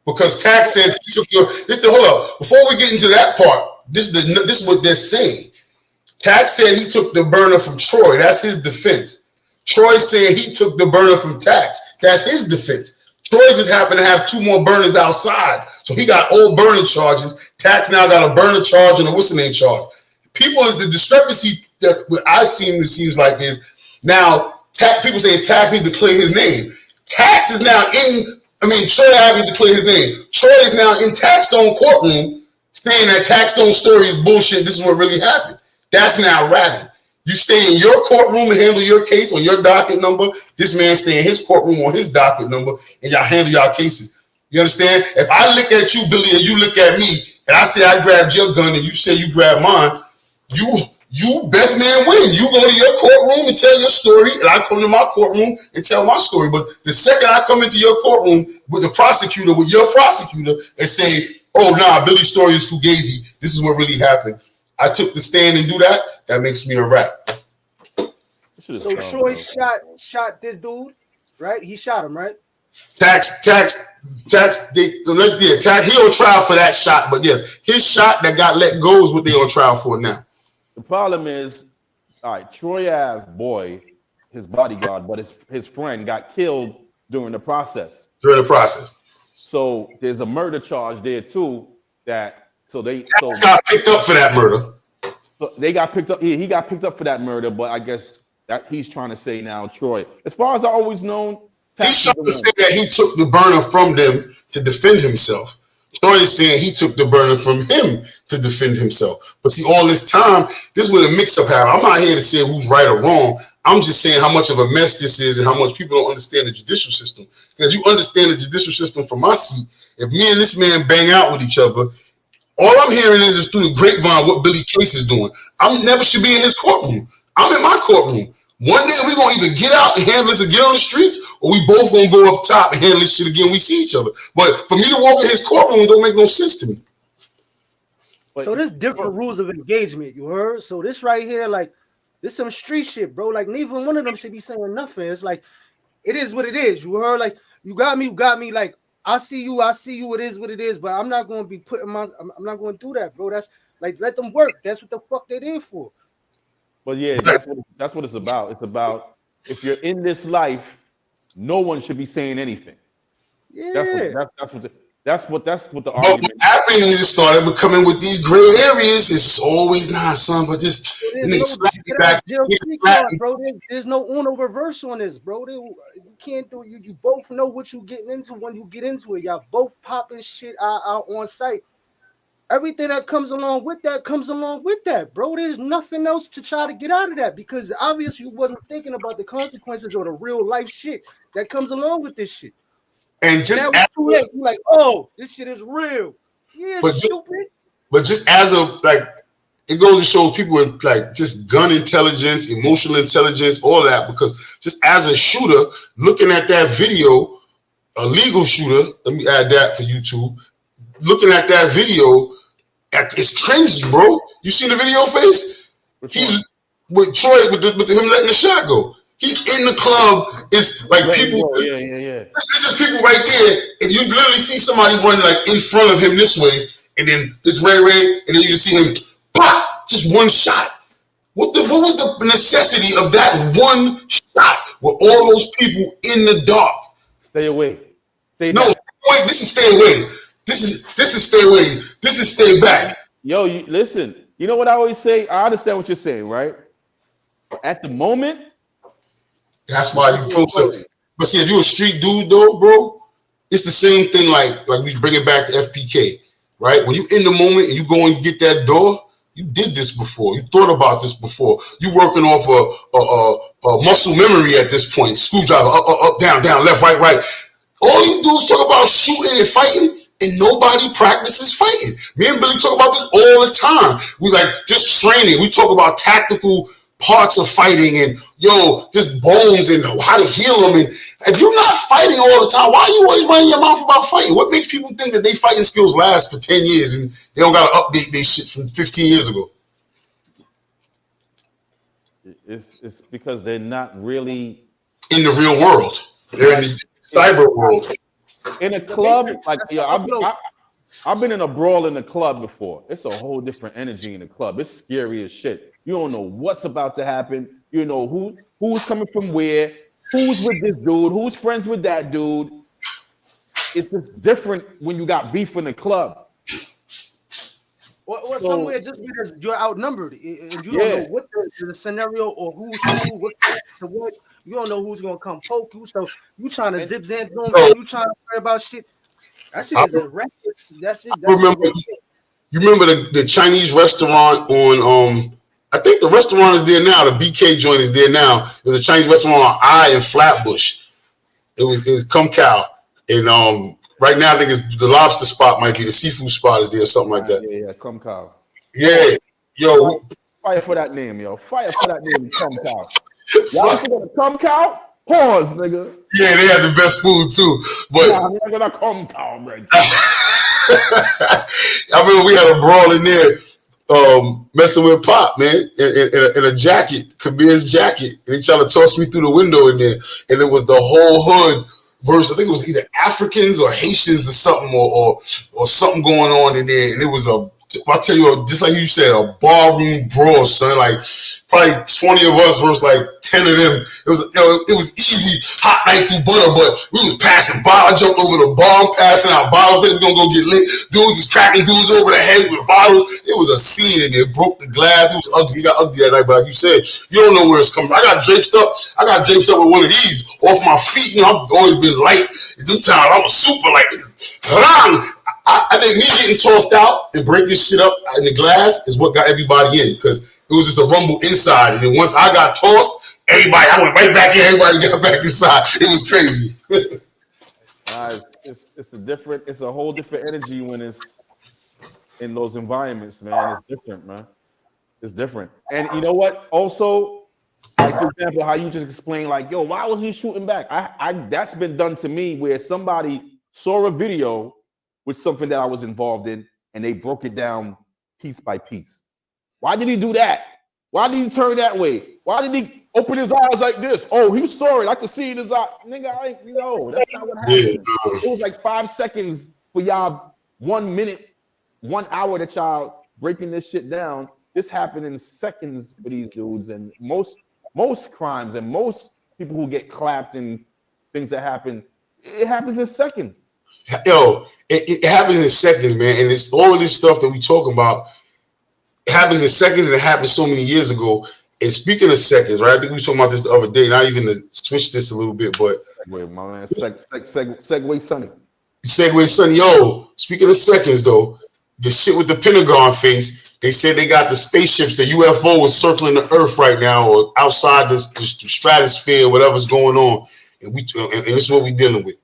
because Tax says he took your. Hold up. Before we get into that part, this is what they're saying. Tax said he took the burner from Troy. That's his defense. Troy said he took the burner from Tax. That's his defense. Troy just happened to have 2 more burners outside, so he got old burner charges. Tax now got a burner charge and a what's the name charge. People is the discrepancy that what I seems like is. Now, people say Tax need to clear his name. Tax is now Troy having to clear his name. Troy is now in Taxstone courtroom saying that Taxstone story is bullshit. This is what really happened. That's now ratting. You stay in your courtroom and handle your case on your docket number. This man stay in his courtroom on his docket number, and y'all handle y'all cases. You understand? If I look at you, Billy, and you look at me, and I say I grabbed your gun and you say you grabbed mine, you best man win. You go to your courtroom and tell your story, and I come to my courtroom and tell my story. But the second I come into your courtroom with your prosecutor, and say, oh, nah, Billy's story is fugazi. This is what really happened. I took the stand and do that. That makes me a rat. So Troy shot this dude, right? He shot him, right? Tax. He on trial for that shot, but yes, his shot that got let go is what they on trial for now. The problem is, all right, Troy Ave boy, his bodyguard, but his friend got killed during the process. So there's a murder charge there too. Tax got picked up for that murder. So they got picked up. He got picked up for that murder, but I guess that he's trying to say now, Troy. As far as I always known, he's trying to say that he took the burner from them to defend himself. Troy is saying he took the burner from him to defend himself. But see, all this time, this is where the mix-up happened. I'm not here to say who's right or wrong. I'm just saying how much of a mess this is and how much people don't understand the judicial system. Because you understand the judicial system from my seat. If me and this man bang out with each other, all I'm hearing is through the grapevine what Billy Case is doing. I never should be in his courtroom. I'm in my courtroom. One day we're going to either get out and handle this again on the streets, or we both going to go up top and handle this shit again when we see each other. But for me to walk in his courtroom don't make no sense to me. So there's different rules of engagement, you heard? So this right here, like, this some street shit, bro. Like, neither one of them should be saying nothing. It's like, it is what it is, you heard? Like, you got me. Like, I see you, it is what it is, but I'm not going to be I'm not going to do that, bro. That's, like, let them work. That's what the fuck they there for. But yeah, that's what it's about. It's about, if you're in this life, no one should be saying anything. Yeah, that's what the argument. What happened is it started becoming with these gray areas. It's always not, son, but just there's no uno reverse on this, bro. You can't do it. You both know what you're getting into when you get into it. Y'all both popping shit out on site. Everything that comes along with that, bro. There's nothing else to try to get out of that, because obviously you wasn't thinking about the consequences or the real life shit that comes along with this shit. And just you're like, oh, this shit is real. Yeah, but stupid. But just as a, like, it goes to show people with, like, just gun intelligence, emotional intelligence, all that, because just as a shooter, looking at that video, a legal shooter, let me add that for YouTube, looking at that video, it's cringy, bro. You see the video face? With Troy, with him letting the shot go. He's in the club. It's like people. Yeah. It's just people right there, and you literally see somebody running like in front of him this way, and then this ray, and then you just see him pop, just one shot. What was the necessity of that one shot with all those people in the dark? Stay away. Wait. This is stay away. This is stay away. This is stay back. Yo, listen. You know what I always say? I understand what you're saying, right? At the moment. That's why you post it. But see, if you're a street dude, though, bro, it's the same thing. Like we bring it back to FPK, right? When you in the moment and you go and get that door, you did this before. You thought about this before. You working off a muscle memory at this point. Screwdriver, up, down, left, right. All these dudes talk about shooting and fighting, and nobody practices fighting. Me and Billy talk about this all the time. We like just training. We talk about tactical parts of fighting and just bones and how to heal them. And if you're not fighting all the time, why are you always running your mouth about fighting? What makes people think that they fighting skills last for 10 years and they don't got to update their shit from 15 years ago? It's because they're not really in the real world. They're in the cyber world. In a club, like I've been in a brawl in a club before. It's a whole different energy in the club. It's scary as shit. You don't know what's about to happen. You know who's coming from where, who's with this dude, who's friends with that dude. It's just different when you got beef in the club. Or somewhere just because you're outnumbered and you don't know what the scenario or who's who, what. You don't know who's gonna come poke you. So you trying to zip zan through them, you trying to worry about shit. That shit is a reckless. That shit. You remember the Chinese restaurant on I think the restaurant is there now. The BK joint is there now. There's a Chinese restaurant on I in Flatbush. It was Cum Cow. And right now I think it's the lobster spot might be the seafood spot is there or something like that. Yeah, Cum Cow. Yeah. Yo. Fire for that name, yo. Fire for that name, Cum Cow. Y'all forget a Cum Cow? Pause, nigga. Yeah, they have the best food too. But I'm gonna Cum Cow, man. I remember we had a brawl in there. messing with Pop, man, in a jacket, Kabir's jacket, and he tried to toss me through the window in there, and it was the whole hood versus I think it was either Africans or Haitians or something, or something going on in there, and it was I'll tell you, just like you said, a barroom brawl, son. Like probably 20 of us versus like 10 of them. It was easy, hot knife through butter, but we was passing bottles. I jumped over the bar, passing out bottles. Think we gonna go get lit. Dudes was cracking dudes over the heads with bottles. It was a scene in there. Broke the glass. It was ugly. It got ugly that night, but like you said, you don't know where it's coming. I got draped up with one of these off my feet. You know, I've always been light. At them times, I was super light. I think me getting tossed out and breaking shit up in the glass is what got everybody in, because it was just a rumble inside. And then once I got tossed, I went right back in. Everybody got back inside. It was crazy. It's a whole different energy when it's in those environments, man. It's different, man. It's different. And you know what? Also, like for example, how you just explained, like, yo, why was he shooting back? I that's been done to me where somebody saw a video with something that I was involved in, and they broke it down piece by piece. Why did he do that? Why did he turn that way? Why did he open his eyes like this? Oh, he saw it. I could see it in his eye. Nigga, that's not what happened. Yeah. It was like 5 seconds for y'all, 1 minute, 1 hour that y'all breaking this shit down. This happened in seconds for these dudes, and most crimes and most people who get clapped and things that happen, it happens in seconds. Yo, it happens in seconds, man. And it's all of this stuff that we talking about. It happens in seconds, and it happened so many years ago. And speaking of seconds, right? I think we were talking about this the other day. Not even to switch this a little bit, but segue, my man. Segue Sonny. Segue Sonny. Yo, speaking of seconds, though, the shit with the Pentagon face. They said they got the spaceships, the UFO is circling the Earth right now, or outside the stratosphere, whatever's going on. And this is what we're dealing with.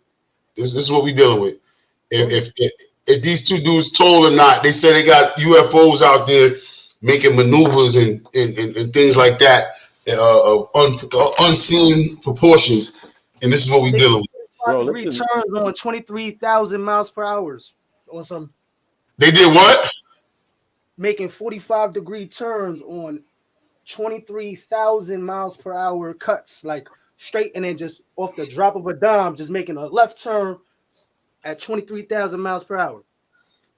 This is what we're dealing with. If these two dudes told or not, they say they got UFOs out there making maneuvers and things like that of unseen proportions, and this is what we're dealing with. Bro, returns on 23,000 miles per hour on some. They did what? Making 45-degree turns on 23,000 miles per hour cuts, like straight, and then just off the drop of a dime, just making a left turn at 23,000 miles per hour.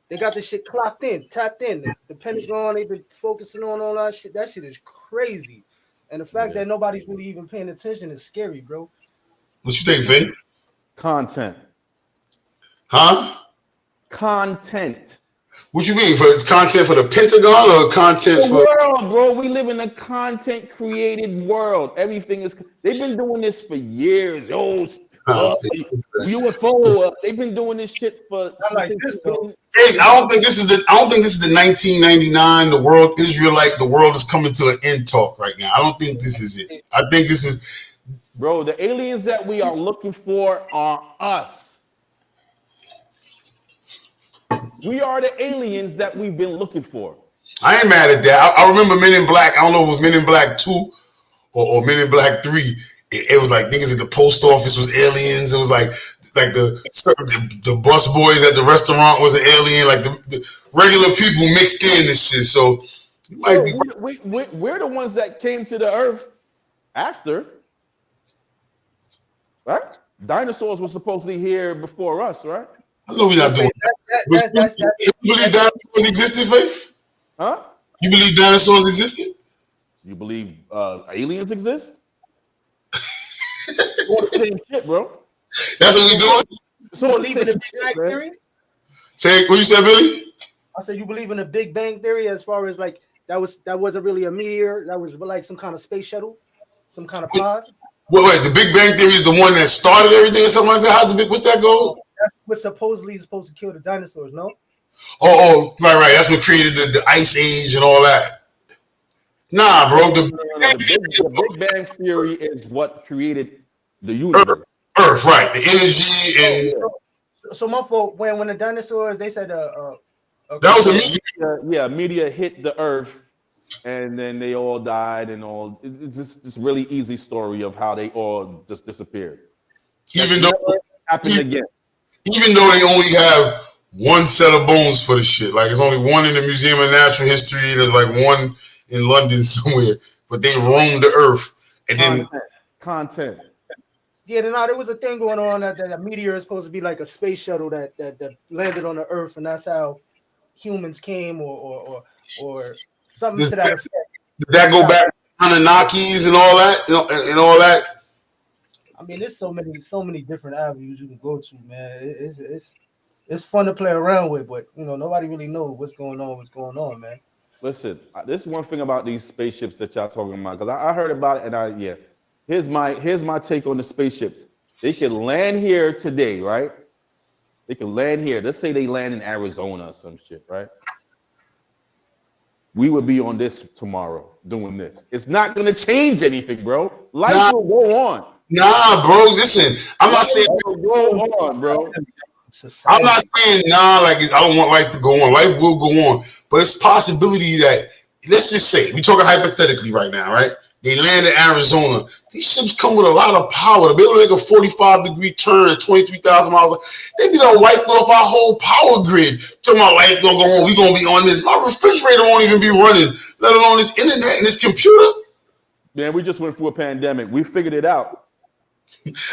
They got this shit clocked in, tapped in. The Pentagon, they've been focusing on all that shit. That shit is crazy. And the fact that nobody's really even paying attention is scary, bro. What you think, Vin? Content. Huh? Content. What you mean? For content for the Pentagon or content the for world, bro? We live in a content created world. Everything is. They've been doing this for years. UFO. They've been doing this shit for. Like this, though. I don't think this is the 1999. The world Israelite. The world is coming to an end talk right now. I don't think this is it. I think this is. Bro, the aliens that we are looking for are us. We are the aliens that we've been looking for. I ain't mad at that. I remember Men in Black. I don't know if it was Men in Black 2 or Men in Black 3. It was like niggas at the post office was aliens. It was like the bus boys at the restaurant was an alien. Like the regular people mixed in and shit. So it might be. We're the ones that came to the earth after, right? Dinosaurs were supposedly here before us, right? I know we're not doing that. You believe dinosaurs existed, Faith? Huh? You believe dinosaurs existed? You believe aliens exist? All the same shit, bro. That's what we doing? So believe in the Big Bang Theory? Say what you said, Billy? I said you believe in the Big Bang Theory as far as like that wasn't really a meteor, that was like some kind of space shuttle, some kind of pod. Wait, the Big Bang Theory is the one that started everything or something like that? What's that go? That's what supposedly is supposed to kill the dinosaurs, no? Oh, right. That's what created the Ice Age and all that. Nah, bro. The Big Bang Theory is what created the universe. Earth, right. The energy and... So my fault, when the dinosaurs, they said... that was a meteor. Yeah, meteor hit the Earth, and then they all died and all. It's just this really easy story of how they all just disappeared. Even though happened again. Even though they only have one set of bones for the shit. Like it's only one in the Museum of Natural History. There's like one in London somewhere, but they roamed the earth. And then content. Yeah, there was a thing going on that a meteor is supposed to be like a space shuttle that landed on the earth, and that's how humans came, or something to that effect. Did that go back to Anunnakis and all that, and all that? I mean, there's so many different avenues you can go to, man. It's fun to play around with, but nobody really knows what's going on, man. Listen, this is one thing about these spaceships that y'all talking about, because I heard about it, and here's my take on the spaceships. They can land here today, right? They can land here. Let's say they land in Arizona or some shit, right? We would be on this tomorrow doing this. It's not gonna change anything, bro. Life will go on. Nah, bro. Listen, I'm not saying go on, bro. I'm not saying like I don't want life to go on. Life will go on, but it's a possibility that, let's just say, we're talking hypothetically right now, right? They land in Arizona. These ships come with a lot of power. To be able to make a 45-degree turn at 23,000 miles, they be done wiped off our whole power grid. Talking about life gonna go on, we gonna be on this. My refrigerator won't even be running, let alone this internet and this computer. Man, we just went through a pandemic. We figured it out.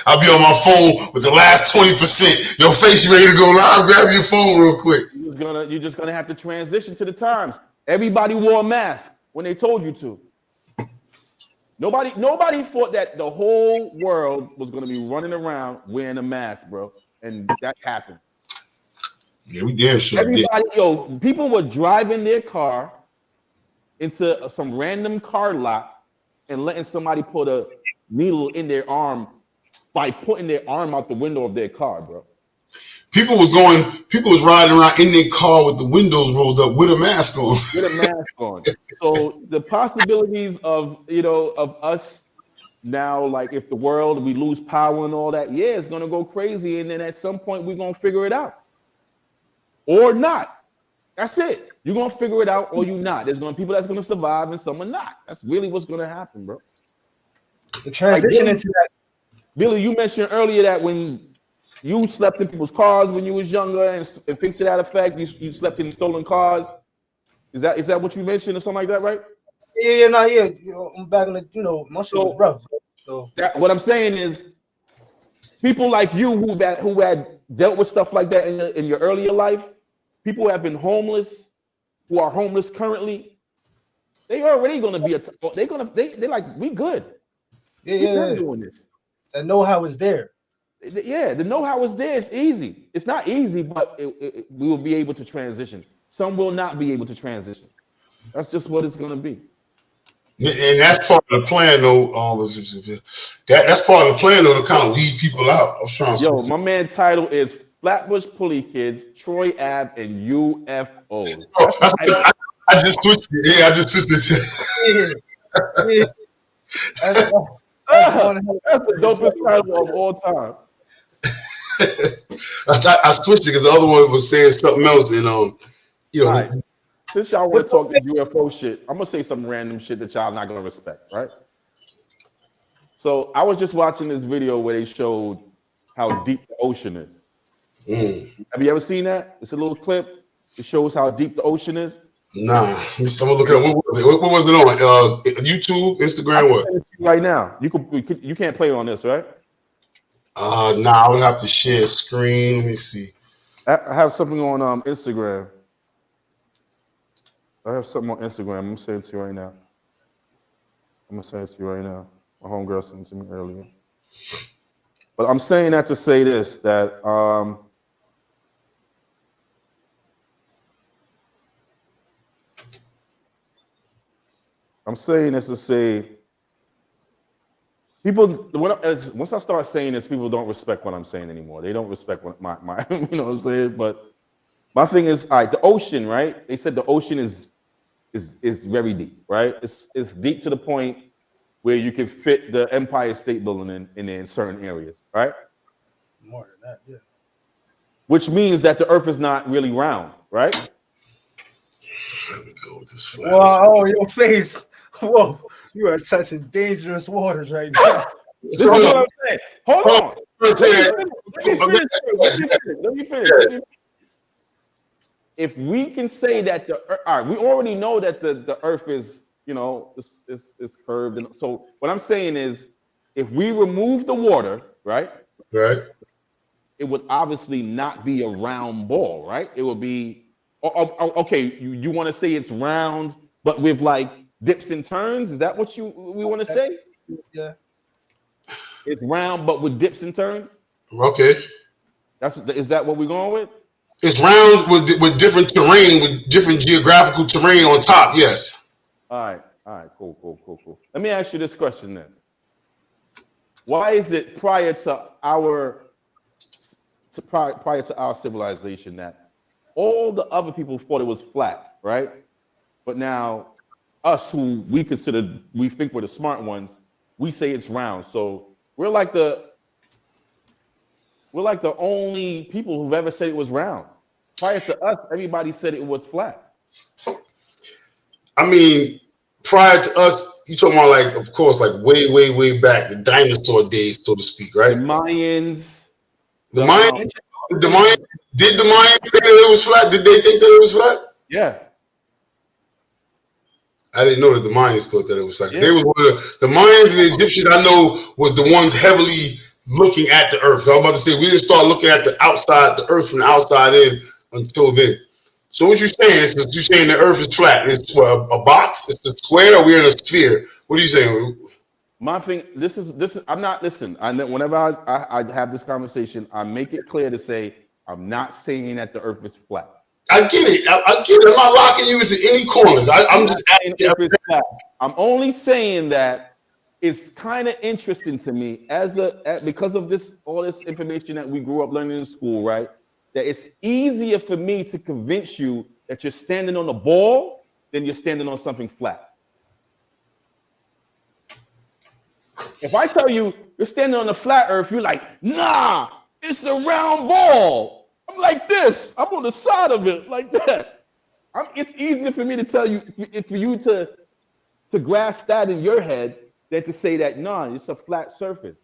I'll be on my phone with the last 20%. Your face ready to go live. Grab your phone real quick. You're just gonna have to transition to the times. Everybody wore a mask when they told you to. Nobody thought that the whole world was gonna be running around wearing a mask, bro, and that happened. Yeah, we damn sure Everybody, people were driving their car into some random car lot and letting somebody put a needle in their arm by putting their arm out the window of their car, bro. People was riding around in their car with the windows rolled up with a mask on. With a mask on. So the possibilities of us now, like if the world, we lose power and all that, it's gonna go crazy, and then at some point we're gonna figure it out. Or not. That's it. You're gonna figure it out or you're not. There's gonna be people that's gonna survive and some are not. That's really what's gonna happen, bro. The transition into that. Billy, you mentioned earlier that when you slept in people's cars when you was younger and things to that effect, you slept in stolen cars. Is that what you mentioned or something like that, right? Yeah. I'm back in the, my shit was rough. So what I'm saying is, people like you who had dealt with stuff like that in your earlier life, people who have been homeless, who are homeless currently, they already gonna be they're like, we good. Yeah. Doing this. The know-how is there. Yeah, the know-how is there. It's easy. It's not easy, but we will be able to transition. Some will not be able to transition. That's just what it's going to be. And that's part of the plan, though. That's part of the plan, though, to kind of weed people out. I was trying to. My man title is Flatbush Pulley Kids, Troy Ave, and UFOs. I just switched it. Yeah, I just switched it. That's the dopest title of all time. I switched it because the other one was saying something else, and right. Since y'all want to talk this UFO shit, I'm gonna say some random shit that y'all not gonna respect, right? So I was just watching this video where they showed how deep the ocean is. Have you ever seen that? It's a little clip. It shows how deep the ocean is. Nah, I'm gonna look at it. What was it on? YouTube, Instagram, what? Right now, you can't play on this, right? Nah, I would have to share screen. Let me see. I have something on Instagram. I have something on Instagram. I'm gonna send it to you right now. My homegirl sent it to me earlier. But I'm saying that to say this, that I'm saying this to say, people, once I start saying this, people don't respect what I'm saying anymore. They don't respect what my you know what I'm saying? But my thing is, all right, the ocean, right? They said the ocean is very deep, right? It's deep to the point where you can fit the Empire State Building in certain areas, right? More than that, yeah. Which means that the Earth is not really round, right? Let me go with this flash. Wow, your face. Whoa, you are touching dangerous waters right now. This is what I'm saying. Hold on. Let me finish. if we can say that all right, we already know that the Earth is, is curved, and so what I'm saying is, if we remove the water, right, it would obviously not be a round ball, right? It would be okay. You want to say it's round, but with like dips and turns? Is that what we want to say? Yeah, it's round, but with dips and turns. Okay, is that what we're going with? It's round with different terrain, with different geographical terrain on top. Yes. All right, cool. Let me ask you this question then. Why is it prior to our civilization that all the other people thought it was flat, right? But now us, who we think we're the smart ones, we say it's round. So we're like the only people who've ever said it was round. Prior to us, everybody said it was flat. I mean, prior to us, you talking about like, of course, like way back, the dinosaur days, so to speak, right? The Mayans. The Mayans. Did the Mayans say that it was flat? Did they think that it was flat? Yeah. I didn't know that the Mayans thought that it was flat. Yeah. They was one of the Mayans and the Egyptians. I know was the ones heavily looking at the Earth. I was about to say we didn't start looking at the Earth from the outside in until then. So what you saying? You saying the Earth is flat? It's a box? It's a square? Or we're in a sphere? What are you saying? My thing. This is. I'm not. Listen. Whenever I have this conversation, I make it clear to say I'm not saying that the Earth is flat. I get it. I get it. I'm not locking you into any corners. I'm just asking. I'm only saying that it's kind of interesting to me because of all this information that we grew up learning in school, right? That it's easier for me to convince you that you're standing on a ball than you're standing on something flat. If I tell you you're standing on a flat Earth, you're like, nah, it's a round ball. I'm like this. I'm on the side of it like that. It's easier for me to tell you, for you to grasp that in your head than to say that, nah, it's a flat surface.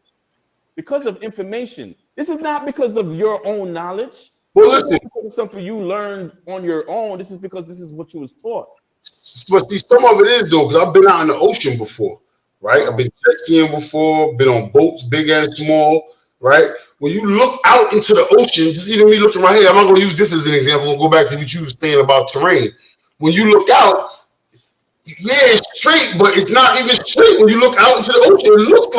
Because of information. This is not because of your own knowledge. Well, listen. It's something you learned on your own. This is because this is what you was taught. But see, some of it is though, because I've been out in the ocean before, right? I've been jet skiing before, been on boats, big and small, right? When you look out into the ocean, just even me looking right here, I'm not going to use this as an example. We'll go back to what you were saying about terrain. When you look out, yeah, it's straight, but it's not even straight. When you look out into the ocean, it looks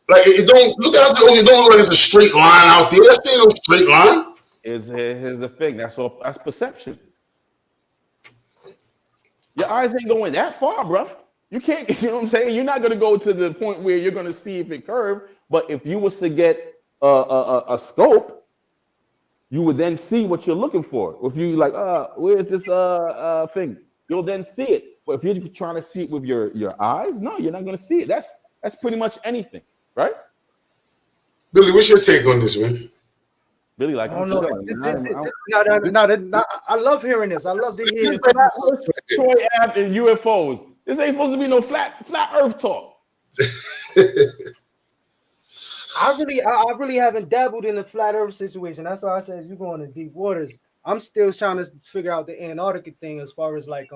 like it don't look out to the ocean. It don't look like it's a straight line out there. That's no straight line. Here's the thing. That's perception. Your eyes ain't going that far, bro. You can't. You know what I'm saying? You're not gonna go to the point where you're gonna see if it curved. But if you was to get a scope, you would then see what you're looking for. If you like, where's this thing? You'll then see it. But if you're trying to see it with your eyes, no, you're not gonna see it. That's pretty much anything, right? Billy, what's your take on this, man? Billy, like, I don't know. No, I love hearing this. I love to hear Troy Ave and UFOs. This ain't supposed to be no flat Earth talk. I really haven't dabbled in the flat Earth situation. That's why I said you're going to deep waters. I'm still trying to figure out the Antarctica thing as far as like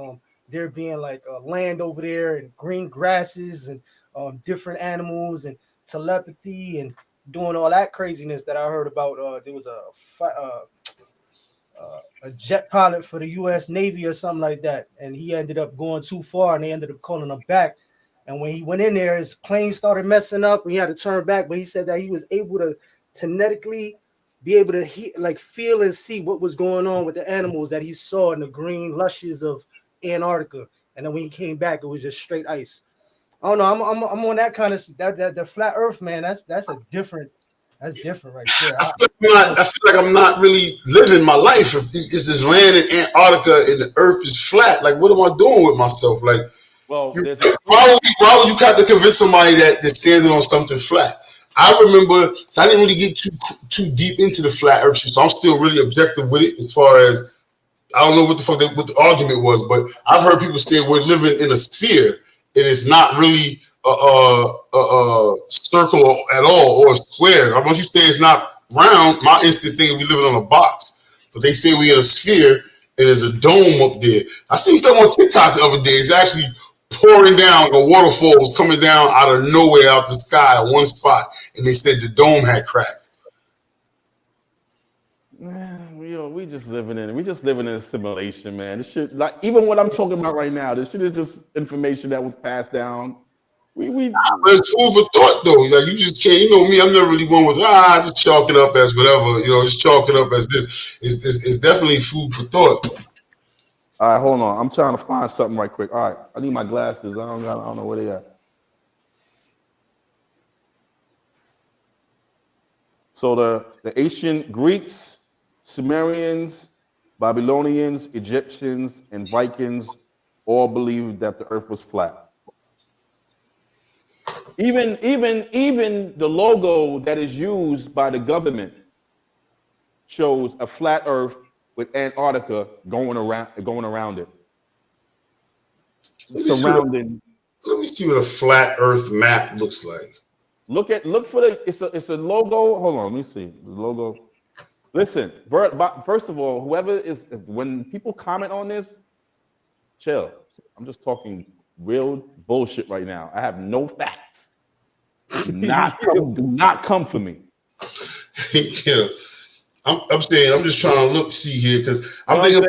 there being like land over there and green grasses and different animals and telepathy and doing all that craziness that I heard about. There was a jet pilot for the U.S. Navy or something like that, and he ended up going too far, and they ended up calling him back. And when he went in there, his plane started messing up, and he had to turn back. But he said that he was able to genetically be able to feel and see what was going on with the animals that he saw in the green lushes of Antarctica. And then when he came back, it was just straight ice. I don't know. I'm on that kind of that the flat Earth, man. That's different right there. I feel like I'm not really living my life. If it's this land in Antarctica and the Earth is flat, like what am I doing with myself? Like, well, why would you have to convince somebody that they're standing on something flat? I remember, so I didn't really get too deep into the flat Earth shit, so I'm still really objective with it. As far as I don't know what the argument was, but I've heard people say we're living in a sphere. It is not really a circle at all or a square. Once you say it's not round, my instant thing is we living on a box. But they say we in a sphere, and there's a dome up there. I seen something on TikTok the other day. It's actually pouring down. A waterfall was coming down out of nowhere, out the sky at one spot, and they said the dome had cracked. Man, we just living in a simulation, man. This shit, like even what I'm talking about right now, this shit is just information that was passed down. But it's food for thought, though. Like you just can't. You know me. I'm never really one with just chalk it up as whatever. Just chalk it up as this. It's definitely food for thought. All right, hold on. I'm trying to find something right quick. All right, I need my glasses. I don't know where they at. So the ancient Greeks, Sumerians, Babylonians, Egyptians, and Vikings all believed that the earth was flat. Even the logo that is used by the government shows a flat earth with Antarctica going around it. Surrounding. Let me see what a flat earth map looks like. Look for it's a logo. Hold on, let me see the logo. Listen, first of all, when people comment on this, chill. I'm just talking real bullshit right now. I have no facts. Do not come for me. Yeah. I'm saying I'm just trying to see here because I'm thinking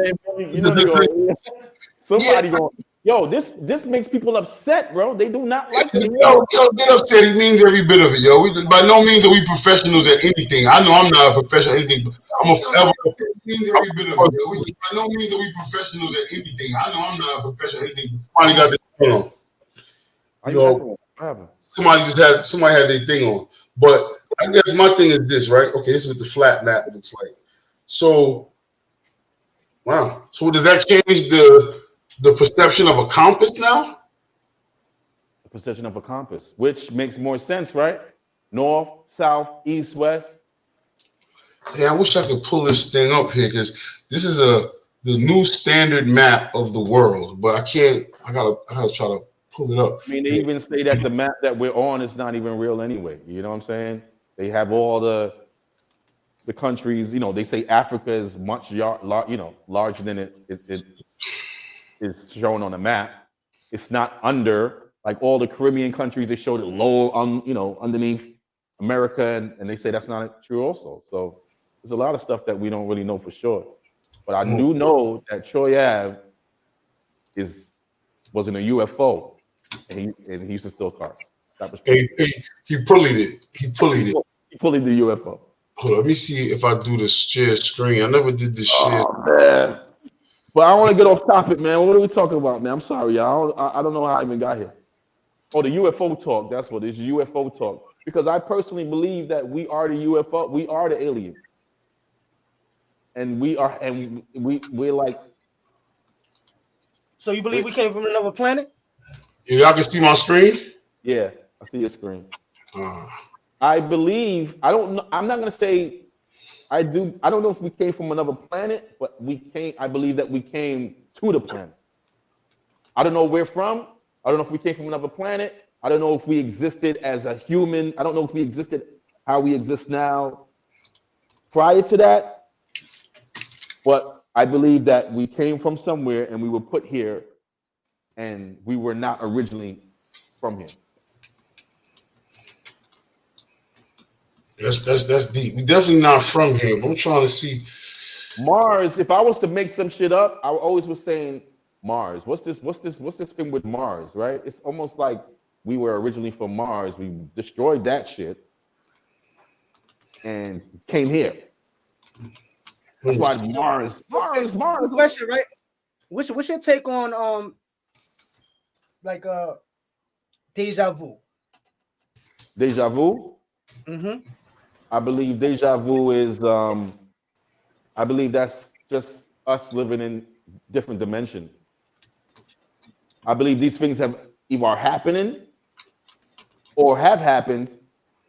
somebody going. Yo, this makes people upset, bro. They do not like it. Yo, get upset. It means every bit of it, yo. By no means are we professionals at anything. I know I'm not a professional at anything, but I'm a forever. It means every bit of it, yo. By no means are we professionals at anything. I know I'm not a professional at anything. Somebody got this thing on. Somebody had their thing on. But I guess my thing is this, right? Okay, this is what the flat map looks like. So, wow. So does that change the perception of a compass now? The perception of a compass, which makes more sense, right? North, south, east, west. Yeah, I wish I could pull this thing up here because this is the new standard map of the world, but I can't. I gotta try to pull it up. I mean, they even say that the map that we're on is not even real anyway. You know what I'm saying? They have all the countries. They say Africa is much larger than it is shown on the map. It's not under like all the Caribbean countries. They showed it low underneath America, and they say that's not true also. So there's a lot of stuff that we don't really know for sure. But I do know that Troy Ave wasn't a UFO, and he used to steal cars. That was he pulleyed it. He pulleyed it. He pulleyed the UFO. Hold on, let me see if I do the share screen. I never did this share. Oh, man. But I want to get off topic, man. What are we talking about, man? I'm sorry, y'all. I don't know how I even got here. Oh, the UFO talk. That's what it is, UFO talk. Because I personally believe that we are the UFO. We are the aliens. And we're like. So you believe we came from another planet? Y'all can see my screen? Yeah, I see your screen. I believe, I don't know, I'm not going to say I don't know if we came from another planet, but I believe that we came to the planet. I don't know where from. I don't know if we came from another planet. I don't know if we existed as a human. I don't know if we existed how we exist now prior to that. But I believe that we came from somewhere and we were put here and we were not originally from here. That's deep. We're definitely not from here, but I'm trying to see. Mars, if I was to make some shit up, I always was saying Mars. What's this thing with Mars, right? It's almost like we were originally from Mars. We destroyed that shit and came here. That's why Mars. Question, right? What's your take on deja vu? Deja vu? Mm-hmm. I believe deja vu is I believe that's just us living in different dimensions. I believe these things have either are happening or have happened.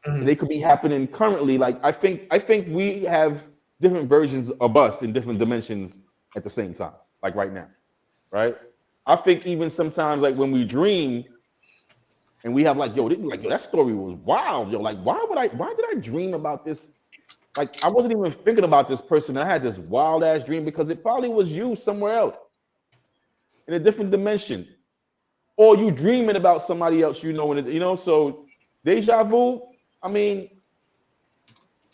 Mm-hmm. They could be happening currently. Like I think we have different versions of us in different dimensions at the same time, like right now, right? I think even sometimes like when we dream and we have like, yo, that story was wild. Yo, like, why did I dream about this like I wasn't even thinking about this person. I had this wild ass dream because it probably was you somewhere else in a different dimension, or you dreaming about somebody else, you know, and you know. So deja vu. I mean,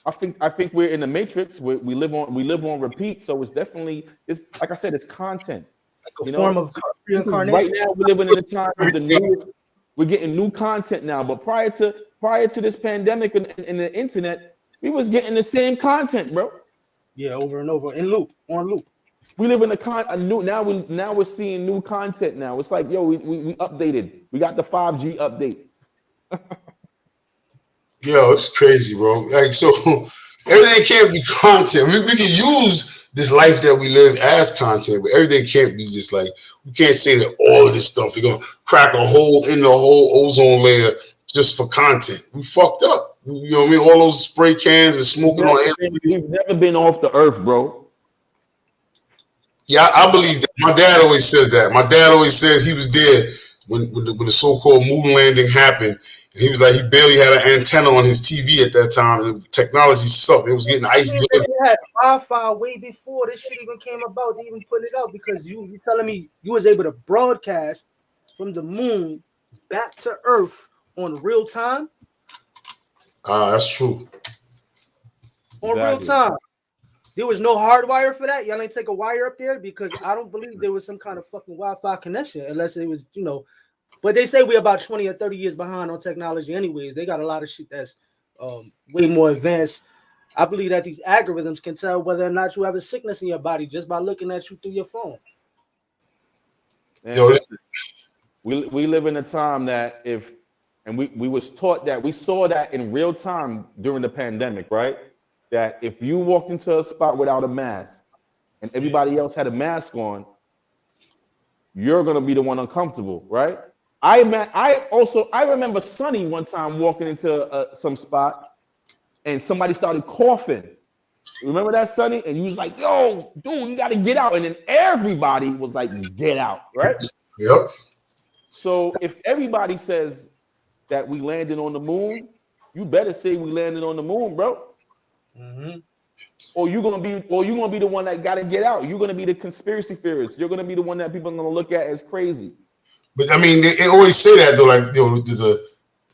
I think we're in the matrix. We live on repeat. So it's definitely, it's like I said, it's content. Like a form of reincarnation. Right now, we're living in a time of the newest. We're getting new content now, but prior to this pandemic and the internet, we was getting the same content, bro. Yeah, over and over in loop, on loop. We live in a new now we're seeing new content now. It's like, yo, we updated. We got the 5G update. Yo, it's crazy, bro. Like, so everything can't be content. We can use this life that we live as content, but everything can't be just like, we can't say that all of this stuff, you're gonna crack a hole in the whole ozone layer just for content. We fucked up. You know what I mean? All those spray cans and smoking on air. We've never been off the earth, bro. Yeah, I believe that. My dad always says that. My dad always says he was there when the so-called moon landing happened. And he was like, he barely had an antenna on his TV at that time. And the technology sucked. It was getting ice. They had Wi-Fi way before this shit even came about. They even put it out because you telling me you was able to broadcast from the moon back to Earth on real time? That's true. On real time. There was no hardwire for that. Y'all ain't take a wire up there because I don't believe there was some kind of fucking Wi-Fi connection unless it was, you know. But they say we're about 20 or 30 years behind on technology anyways. They got a lot of shit that's way more advanced. I believe that these algorithms can tell whether or not you have a sickness in your body just by looking at you through your phone. Man, we live in a time that we was taught that, we saw that in real time during the pandemic, right? That if you walked into a spot without a mask and everybody else had a mask on, you're gonna be the one uncomfortable, right? I remember Sonny one time walking into some spot and somebody started coughing. Remember that, Sonny? And you was like, yo, dude, you gotta get out. And then everybody was like, get out, right? Yep. So if everybody says that we landed on the moon, you better say we landed on the moon, bro. Mm-hmm. Or you're gonna be the one that gotta get out. You're gonna be the conspiracy theorist. You're gonna be the one that people are gonna look at as crazy. But I mean, they always say that though. Like, you know, there's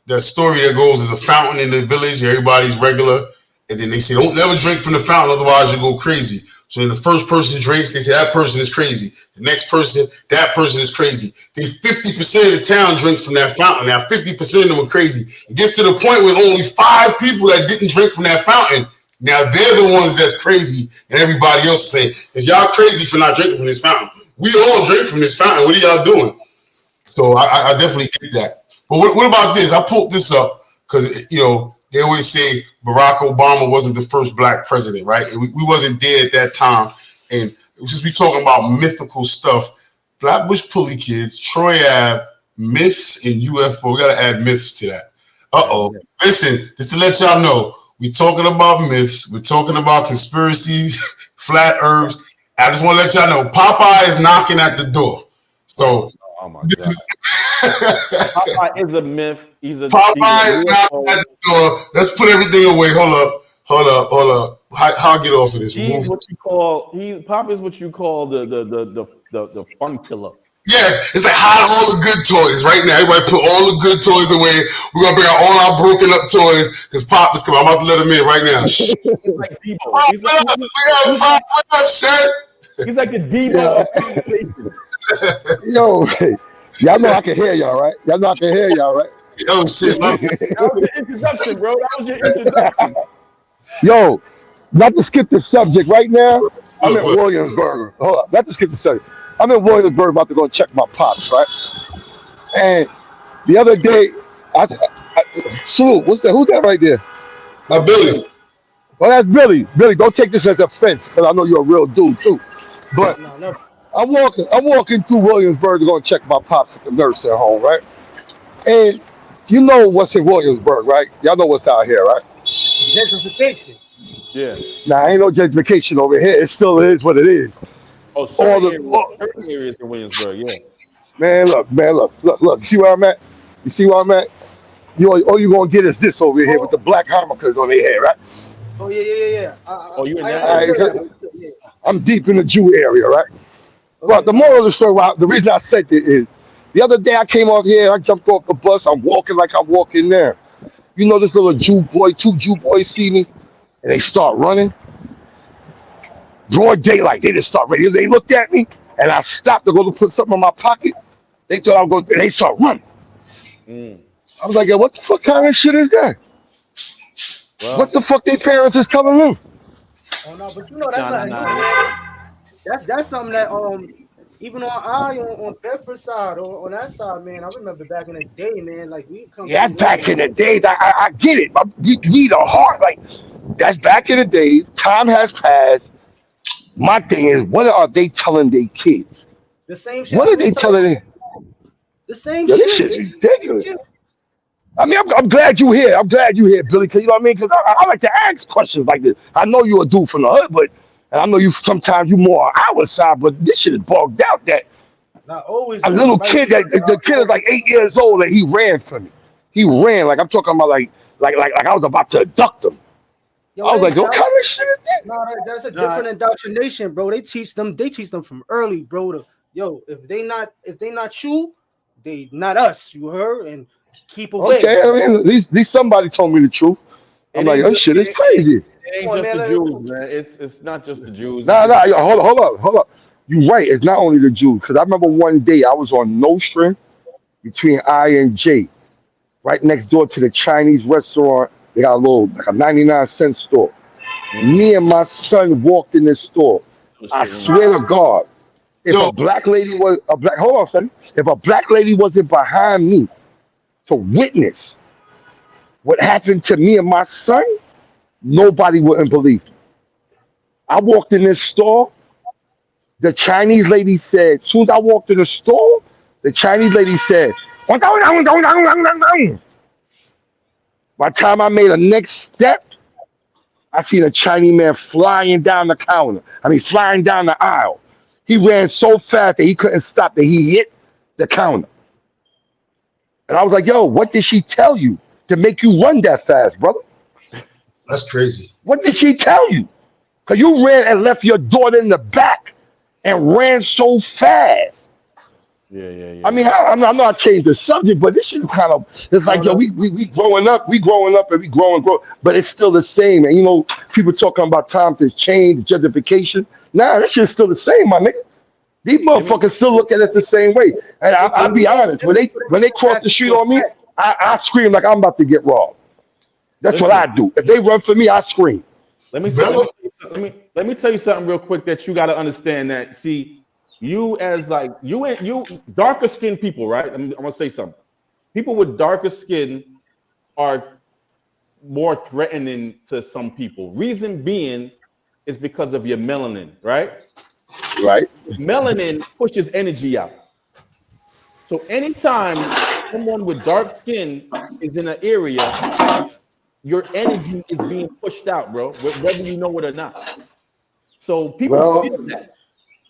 that story that goes, there's a fountain in the village, everybody's regular, and then they say, don't never drink from the fountain, otherwise you go crazy. So then the first person drinks, they say that person is crazy. The next person, that person is crazy. Then 50% of the town drinks from that fountain. Now 50% of them are crazy. It gets to the point where only 5 people that didn't drink from that fountain. Now they're the ones that's crazy, and everybody else say, "Is y'all crazy for not drinking from this fountain? We all drink from this fountain. What are y'all doing?" So I definitely get that. But what about this? I pulled this up because, you know, they always say Barack Obama wasn't the first black president, right? We wasn't there at that time, and since we talking about mythical stuff, Flatbush Pulley Kids, Troy Ave, myths, and UFO. We gotta add myths to that. Listen, just to let y'all know. We're talking about myths. We're talking about conspiracies, flat earths. I just want to let y'all know Popeye is knocking at the door. So, oh my God. Popeye is a myth. Popeye is knocking at the door. Let's put everything away. Hold up. How I get off of this? He's what you call. Pop is what you call the fun killer. Yes, it's like hide all the good toys right now. Everybody put all the good toys away. We're gonna bring out all our broken up toys because Pop is coming. I'm about to let him in right now. He's like Debo. He's like the Debo of conversations. Yo, y'all know I can hear y'all, right? Y'all know I can hear y'all, right? Oh shit! That was your introduction, bro. That was your introduction. Yo, not to skip the subject right now. I'm in Williamsburg. Hold up, not to skip the subject. I'm in Williamsburg about to go check my pops, right? And the other day, Salute, who's that right there? Billy. Well, that's Billy. Billy, don't take this as offense, because I know you're a real dude too. But I'm walking through Williamsburg to go and check my pops at the nursing home, right? And you know what's in Williamsburg, right? Y'all know what's out here, right? Gentrification. Yeah. Nah, ain't no gentrification over here. It still is what it is. Oh, certain areas in Williamsburg, yeah. Man, look. See where I'm at? You see where I'm at? All you're gonna get is this over here with the black harmonicas on their head, right? Oh yeah. Oh, you in that I ain't area? All heard that, right, but still, yeah. I'm deep in the Jew area, right? But Okay. the moral of the story, the reason I said it is, the other day I came off here, I jumped off the bus, I'm walking like I'm walking there. You know, this little Jew boy, two Jew boys see me, and they start running. Broad daylight, they just start running. They looked at me, and I stopped to go to put something in my pocket. They thought I was going, they start running. Mm. I was like, yo, what the fuck kind of shit is that? What Well, the fuck their parents is telling them? Oh no, but you know that's nah, nothing new, nah. man. That's something that even on Bedford side or on that side, man. I remember back in the day, man. Like we come Yeah, through that's there, back and in the days. I get it. You need a heart. Like, that's back in the days. Time has passed. My thing is, what are they telling their kids? the same shit What we are was they telling telling them? the same Yo, this shit. shit's ridiculous. Shit. I mean, I'm glad you here. I'm glad you here, Billy. Cause you know what I mean? Because I like to ask questions like this. I know you're a dude from the hood, but and I know you sometimes you more on our side. But this shit is bugged out. That Not always a on little nobody's kid, that side, but the kid is like 8 years old, and he ran from me. He ran like I'm talking about like I was about to abduct him. yo, I was they like, what that kind of shit is that? no, that's a Nah, different indoctrination, bro. They teach them from early, bro. To yo, if they not you, they not us. You heard? And keep away. Okay, I mean, at least somebody told me the truth. I'm it like, ain't oh just shit, it, it's it, it, crazy. it ain't Come on, just man. the Jews, man. It's not just the Jews. Nah, It's nah, yo, hold up. You right. It's not only the Jews. Because I remember one day I was on Nostrand between I and J, right next door to the Chinese restaurant. They got a little like a 99-cent store. mm, Me and my son walked in this store. the I shit when swear to God, if a Yo, black lady was a black, hold on, son. If a black lady wasn't behind me to witness what happened to me and my son, nobody wouldn't believe me. I walked in this store. The Chinese lady said, as soon as I walked in the store, the Chinese lady said, by the time I made a next step, I seen a Chinese man flying down the counter. I mean, flying down the aisle. He ran so fast that he couldn't stop, that he hit the counter. And I was like, yo, what did she tell you to make you run that fast, brother? that's crazy. What did she tell you? Because you ran and left your daughter in the back and ran so fast. I mean, yeah. I'm not changing the subject, but this shit is kind of, it's No, like, yo, no. we growing up and we grow, but it's still the same. And you know, people talking about times has changed, gentrification. Nah, that shit's still the same, my nigga. These Let me motherfuckers still look at it the same way. And It I'll just be changed honest, when different, they but when it they go cross back the street into on me, effect. I scream like I'm about to get robbed. That's what I listen. do. If they run for me, I scream. Let me say, Brother, let me tell you something real quick that you got to understand. That see, you as like you darker skinned people, right? I'm gonna say something. People with darker skin are more threatening to some people. Reason being is because of your melanin, right? Right? Melanin pushes energy out. So anytime someone with dark skin is in an area, your energy is being pushed out, bro, whether you know it or not. So people feel Well, that.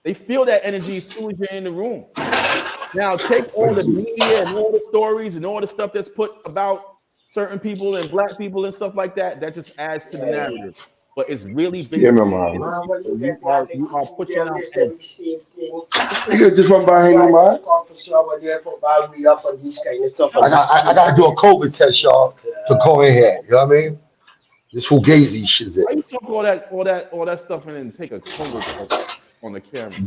They feel that energy as soon as you're in the room. Now, take all the media and all the stories and all the stuff that's put about certain people and black people and stuff like that. That just adds to the narrative. But it's really yeah, based my on mom. energy. So you are pushing out energy. You could just run by here, man. I gotta do a COVID test, y'all, to go in here. You know what I mean? This fugazi shit. Why you talk all that stuff and then take a COVID test on the camera?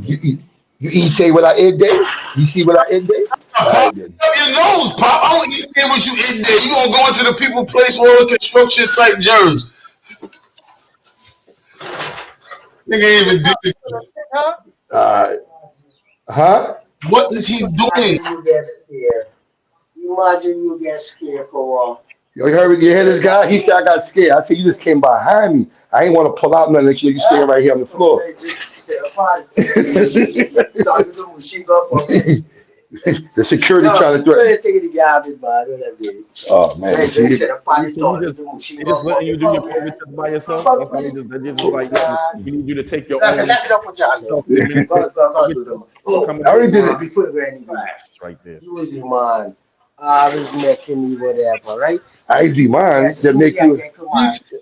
You say what I end day? You see what I end day? All pop right, then. up your nose, pop. I don't eat saying what you in there. You gonna go into the people place with all the construction site germs. Nigga ain't even did this. Huh? Uh, huh? What is he doing? Imagine you get scared for a while. Yo, you heard this guy? He said I got scared. I said you just came behind me. I ain't want to pull out nothing. Next you staying right here on the floor. The security trying to threaten. Oh man, They see? said a party So told they just letting you do your COVID test by yourself. That's how they just like, listen, we need you to take your own self-administered COVID test before coming I in. already did it. Before you go anywhere. Right there. You was the man. I was making me whatever, right? I ain't be mine. That make you.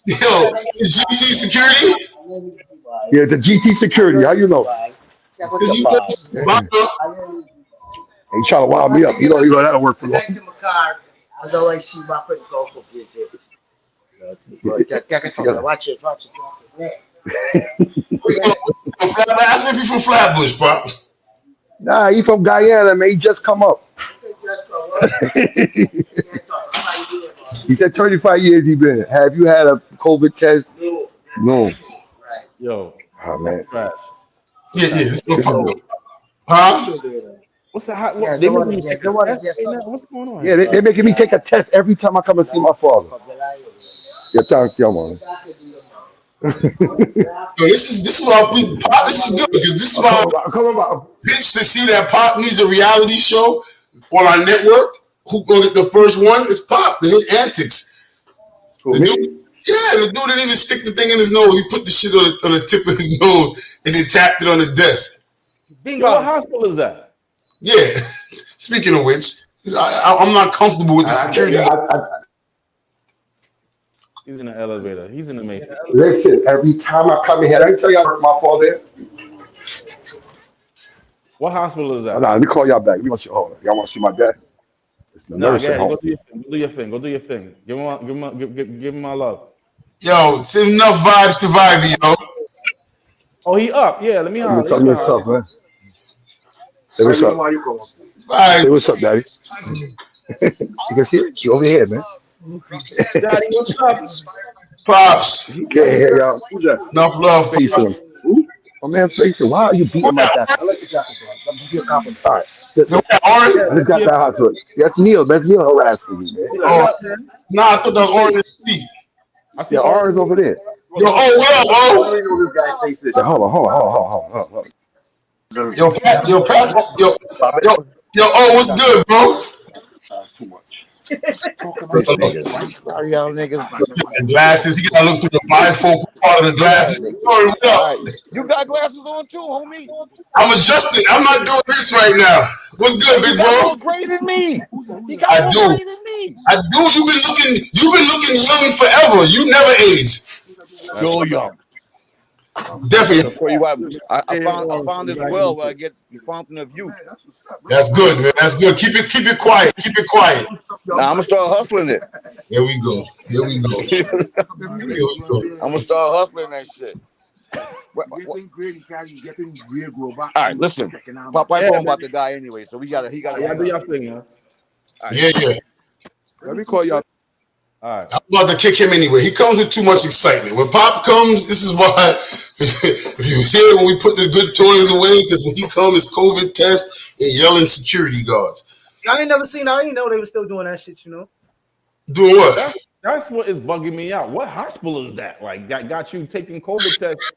Yo, GT security. Yeah, the GT security. How you know? Cause you know, He trying to wild me up. You know that'll work for long. ask me if you from Flatbush, bro. Nah, he from Guyana, man. He just come up. He said 35 years he been. Have you had a COVID test? No. Yo, Oh man. trash. Yeah, it's no This is problem. good. Huh? What's the hot? What, they making you take a test right now? What's going on Yeah, here? they making me take a test every time I come and see my father. Yeah, thank you, man. Yo, this is why this is good because this is why Come on. pitch to see that Pop needs a reality show on our network. Who gonna get the first one? It's Pop and his antics. Who, The me? dude, yeah, the dude didn't even stick the thing in his nose. He put the shit on the tip of his nose and then tapped it on the desk. Yo, what hospital is that? Yeah. Speaking of which, I'm not comfortable with the security. He's in the elevator. He's in the matrix. Listen, every time I come in here, I tell y'all my father. What hospital is Oh, that? no, let me call y'all back. Y'all want to see my dad? It's the Nah, nursing yeah, home. go do your thing. Go do your thing. Go do your thing. Give him my love. Yo, it's enough vibes to vibe, yo. Oh, he up. Yeah, let me holler. What's up, man? Say what's up. Bye. Say what's up, daddy. You can see it. You over here, man. Daddy, what's up? Pops. You can't hear y'all. Who's that? Enough love. Facing him. Who? My man facing. Why are you beating my back? I like the jacket, bro. I'm just being confident. All right. Listen, Yo, Orange? I just got that hospital. That's Neil. That's Neil harassing me, man. Oh, nah, I thought that was Orange. I see Yeah, R's over there. Yo, what up, bro? Yeah, hold on. Yo, what's good, bro? Too much. Y'all niggas. The glasses. He gotta look through the bifocal part of the glasses. Sorry, what up? All right. You got glasses on too, homie. I'm adjusting. I'm not doing this right now. What's good, You big got bro? more gray than me. He got I more do. gray than me. I do. You've been looking young forever. You never age. Still young. Definitely. Before you, I found this well where I get the fountain of youth. That's good, man. That's good. Keep it quiet. Keep it quiet. Now I'm gonna start hustling it. Here we go. I'm gonna start hustling that shit. What? All right, listen. Popeye phone about the guy anyway, so he gotta. Yeah, do your thing, man. Right. Yeah. Let me call y'all. All right. I'm about to kick him anyway. He comes with too much excitement. When Pop comes, this is why. If you was here when we put the good toys away, because when he comes, it's COVID test and yelling security guards. I ain't never seen. I didn't know they were still doing that shit. You know. Doing what? That's what is bugging me out. What hospital is that? Like that got you taking COVID tests?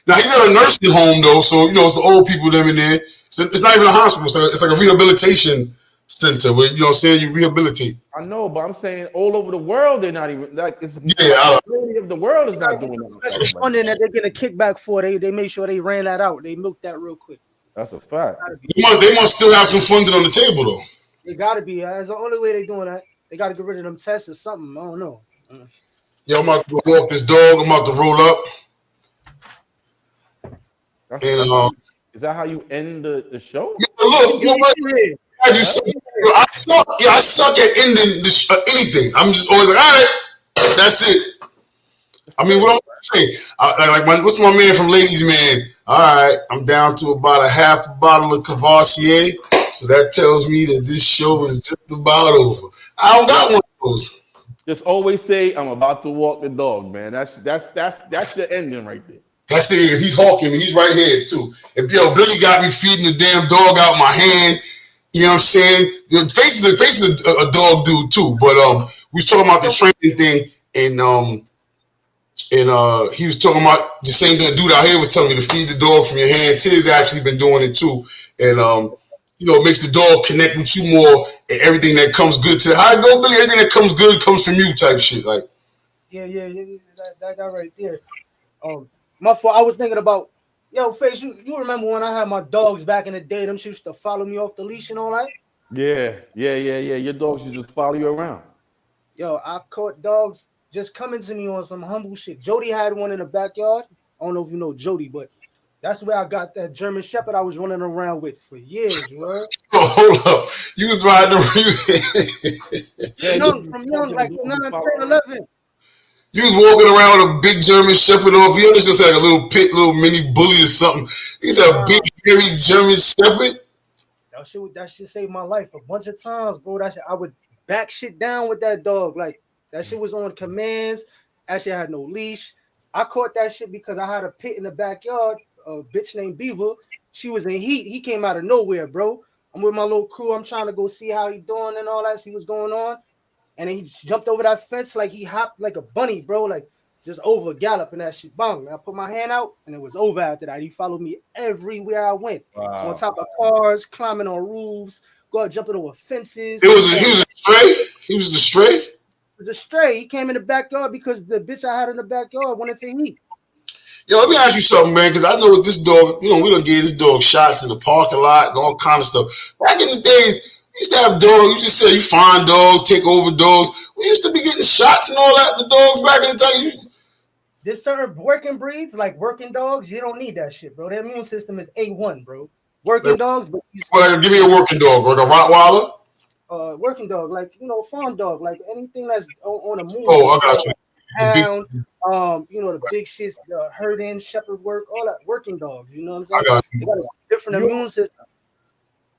Now he's at a nursing home though, so it's the old people living there. So it's not even a hospital. So it's like a rehabilitation center where you saying, you rehabilitate. I know, but I'm saying all over the world they're not even like. It's Yeah, majority of the world is not doing that. Special funding that they're getting a kickback for. They made sure they ran that out. They milked that real quick. That's a fact. they must still have some funding on the table though. They gotta be. That's the only way they're doing that. They gotta get rid of them tests or something. I don't know. Yo, I'm about to walk this dog. I'm about to roll up. Is that how you end the show? Yeah, look, I suck at ending anything. I'm just always like, all right, that's it. I mean, what I'm saying, what's my man from Ladies Man? All right, I'm down to about a half a bottle of Cavassier, so that tells me that this show is just about over. I don't got one of those. Just always say, I'm about to walk the dog, man. That's your ending right there. That's it. He's hawking me. He's right here too. And Billy got me feeding the damn dog out my hand. You know what I'm saying? The Face is a dog dude too. But we was talking about the training thing, and he was talking about the same thing. The dude out here was telling me to feed the dog from your hand. Tiz actually been doing it too, and it makes the dog connect with you more. And everything that comes good to how I go, Billy. Everything that comes good comes from you, type shit. Like Yeah. That right there. My fault. I was thinking about, Face. You remember when I had my dogs back in the day? Them used to follow me off the leash and all that. Yeah. Your dogs should just follow you around. Yo, I caught dogs just coming to me on some humble shit. Jody had one in the backyard. I don't know if you know Jody, but that's where I got that German Shepherd I was running around with for years, bro. Oh, hold up. You was riding From young, like 9, 10, 11. You was walking around with a big German Shepherd off. You understand, like a little pit, little mini bully or something. He's a big, hairy German Shepherd. That shit saved my life a bunch of times, bro. I would back shit down with that dog. Like that shit was on commands. That shit had no leash. I caught that shit because I had a pit in the backyard. A bitch named Beaver. She was in heat. He came out of nowhere, bro. I'm with my little crew. I'm trying to go see how he doing and all that. See what's going on. And then he jumped over that fence like he hopped like a bunny, bro. Like just over galloping that shit. Bang. I put my hand out and it was over after that. He followed me everywhere I went. Wow. On top of cars, climbing on roofs, jumping over fences. He was a stray? He was a stray? It was a stray. He came in the backyard because the bitch I had in the backyard wanted to eat. Yo, let me ask you something, man, because I know with this dog, we done gave this dog shots in the parking lot and all kind of stuff. Back in the days, we used to have dogs. You just said you find dogs, take over dogs. We used to be getting shots and all that. The dogs back in the day. There's certain working breeds, like working dogs, you don't need that shit, bro. Their immune system is A1, bro. Working dogs, but give me a working dog, like a Rottweiler? Working dog, like farm dog, like anything that's on a move. Oh, I got you. Hound, the big shits, the herding, shepherd work, all that working dogs. You know what I'm saying? I got you. They got a different immune system.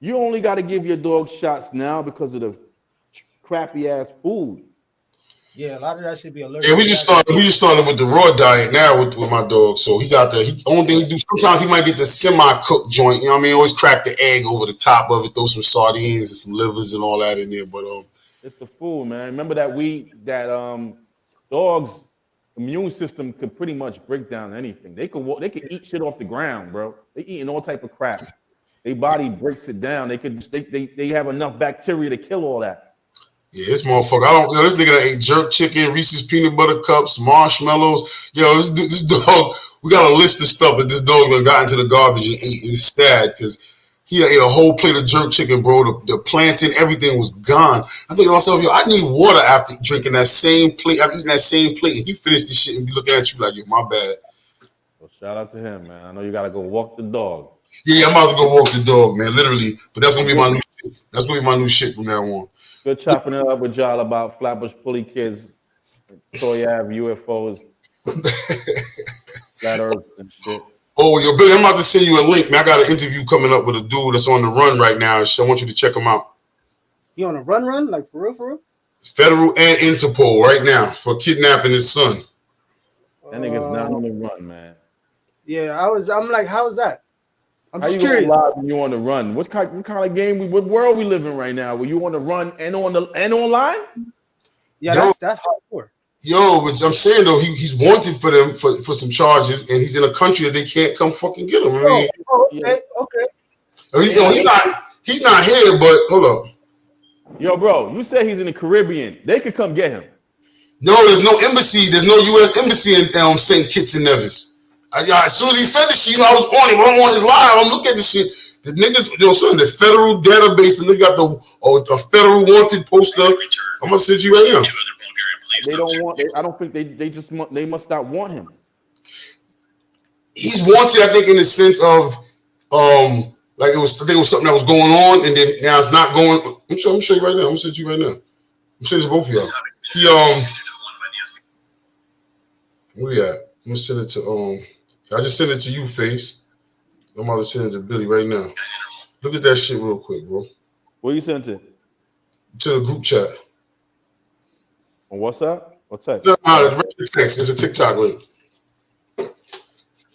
You only got to give your dog shots now because of the crappy ass food. Yeah, a lot of that should be allergic. Yeah, we just started with the raw diet now with my dog. So he got the only thing he do. Sometimes he might get the semi-cooked joint. You know what I mean? Always crack the egg over the top of it, throw some sardines and some livers and all that in there. But it's the food, man. Remember that dogs' immune system could pretty much break down anything. They could eat shit off the ground, bro. They eating all type of crap. Their body breaks it down. They have enough bacteria to kill all that. Yeah, this motherfucker. This nigga that ate jerk chicken, Reese's peanut butter cups, marshmallows. Yo, this dog. We got a list of stuff that this dog got into the garbage and ate. It's sad because he ate a whole plate of jerk chicken, bro. The plantain, everything was gone. I'm thinking to myself, yo, I need water after drinking that same plate. I've eaten that same plate, and he finished this shit and be looking at you like, yo, my bad. Well, shout out to him, man. I know you gotta go walk the dog. Yeah, I'm about to go walk the dog, man. Literally, but that's gonna be my new shit. That's gonna be my new shit from now on. Good chopping it up with y'all about Flatbush Pulley kids, Toy Ave, UFOs, flat earth and shit. Oh, yo, Billy, I'm about to send you a link, man. I got an interview coming up with a dude that's on the run right now. So I want you to check him out. You on a run? Like for real? Federal and Interpol right now for kidnapping his son. That nigga's not on the run, man. Yeah, I'm like, how's that? I'm How just you curious. live when you on the run? What kind of game? What world we live in right now? Were you on the run and online? Yeah, that's hardcore. Yo, but I'm saying though, he's wanted for them for some charges, and he's in a country that they can't come fucking get him. I mean, okay. He's not here, but hold up. Yo, bro, you said he's in the Caribbean. They could come get him. No, there's no embassy. There's no U.S. embassy in St. Kitts and Nevis. As soon as he said this shit, I was on him. I'm on his live. I'm looking at this shit. The niggas, the federal database, and they got the federal wanted poster. I'm gonna send you right now. They don't want. I don't think they must not want him. He's wanted, I think, in the sense of like I think it was something that was going on, and then now it's not going. I'm gonna show you right now. I'm gonna send you right now. I'm sending it to both of y'all. Where we at? I'm gonna send it to I just sent it to you, Face. I'm about to send it to Billy right now. Look at that shit real quick, bro. Where you sent it? To the group chat. On WhatsApp? What's that? No, it's text. It's a TikTok link.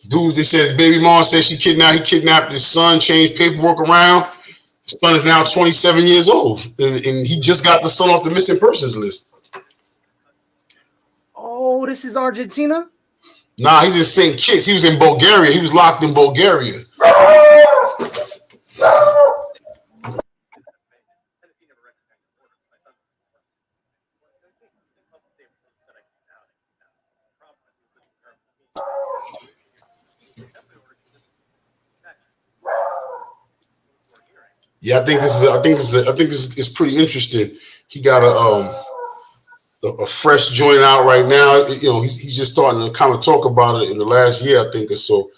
Dude, it says baby mom says he kidnapped his son, changed paperwork around. His son is now 27 years old, and he just got the son off the missing persons list. Oh, this is Argentina? Nah, he's in St. Kitts. He was in Bulgaria. He was locked in Bulgaria. Yeah, I think this is pretty interesting. He got a a fresh joint out right now. You know, he's just starting to kind of talk about it in the last year, I think, or so.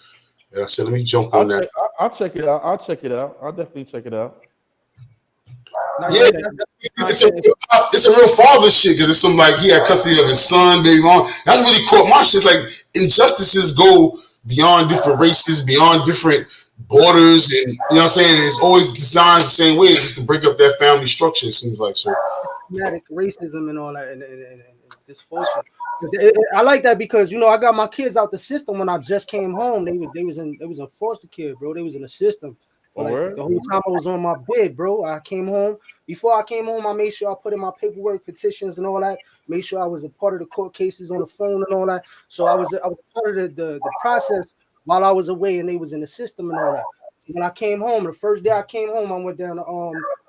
And I said, let me jump on that. I'll check it out. I'll check it out. I'll definitely check it out. Yeah, it's a real father shit because it's some like he had custody of his son, baby mom. That's really caught my shit. Like injustices go beyond different races, beyond different borders, and you know what I'm saying. And it's always designed the same way, just to break up that family structure. It seems like so. Systematic racism and all that, and dysfunction. I like that because I got my kids out the system when I just came home. They was in foster care, bro. They was in the system. For the whole time I was on my bed, bro. I came home. Before I came home, I made sure I put in my paperwork, petitions, and all that. Made sure I was a part of the court cases on the phone and all that. So I was part of the process while I was away, and they was in the system and all that. When I came home, the first day I came home, I went down to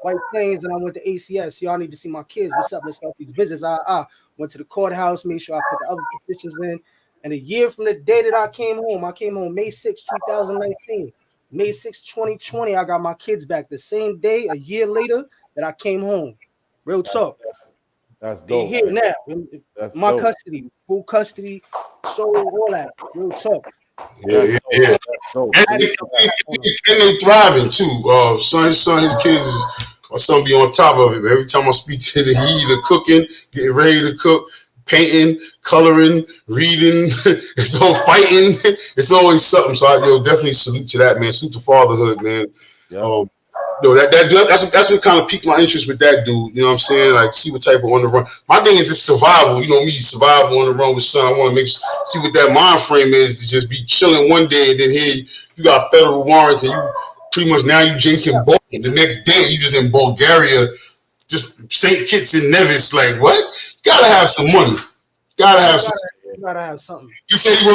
White Plains and I went to ACS. Y'all need to see my kids. What's up? Let's start these visits. I went to the courthouse, made sure I put the other petitions in. And a year from the day that I came home May 6, 2019. May 6, 2020, I got my kids back the same day, a year later, that I came home. Real talk. That's dope. They here now. That's my dope. Custody, full custody, so all that. Real talk. Yeah. And they thriving too. His kids my son be on top of it. Every time I speak to him, he either cooking, getting ready to cook, painting, coloring, reading. It's all fighting. It's always something. So definitely salute to that, man. Salute to fatherhood, man. Yeah. That's what kind of piqued my interest with that dude. You know what I'm saying? Like, see what type of on the run. My thing is just survival. You know me, survival on the run with son. I want to see what that mind frame is to just be chilling one day and then here you got federal warrants and you pretty much now you Jason Bourne. The next day you just in Bulgaria, just St. Kitts and Nevis. Like what? You gotta have some money. Gotta have something. He said he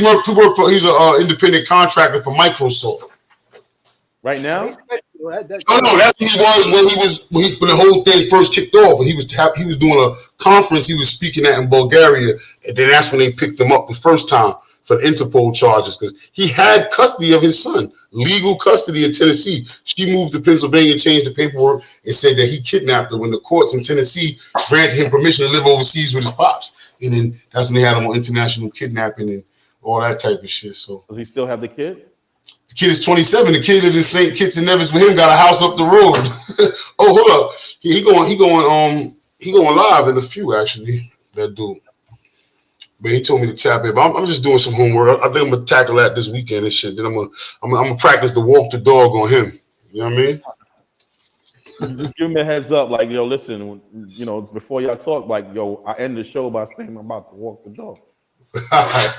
worked for. He's an independent contractor for Microsoft. Right now? That's what he was when the whole thing first kicked off. And he was doing a conference he was speaking at in Bulgaria, and then that's when they picked him up the first time for the Interpol charges because he had custody of his son, legal custody in Tennessee. She moved to Pennsylvania, changed the paperwork, and said that he kidnapped her when the courts in Tennessee granted him permission to live overseas with his pops. And then that's when they had him on international kidnapping and all that type of shit. So does he still have the kid? The kid is 27. The kid lives in St. Kitts and Nevis with him. Got a house up the road. Oh, hold up. He going live in a few actually. That dude. But he told me to tap in. But I'm just doing some homework. I think I'm gonna tackle that this weekend and shit. Then I'm gonna practice the walk the dog on him. You know what I mean? Just give me a heads up, like listen, before y'all talk, like I end the show by saying I'm about to walk the dog.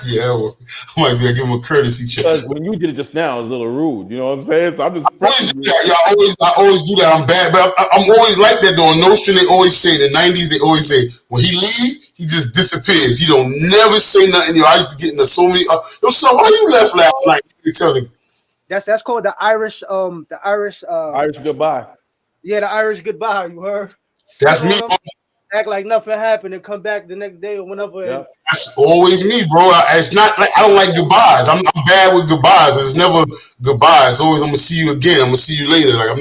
Yeah, well, I might give him a courtesy check. Because when you did it just now, it was a little rude. You know what I'm saying? So I'm just. I always do that. I'm bad, but I'm always like that though. On Notion, they always say in the '90s. They always say when he leave, he just disappears. He don't never say nothing. I used to get into so many. Son, why you left last night? You tell me. That's called the Irish. Irish goodbye. Yeah, the Irish goodbye. You heard? That's me. Act like nothing happened and come back the next day or whenever. Yeah. That's always me, bro. It's not like I don't like goodbyes. I'm bad with goodbyes. It's never goodbye. It's always I'm gonna see you again. I'm gonna see you later. Like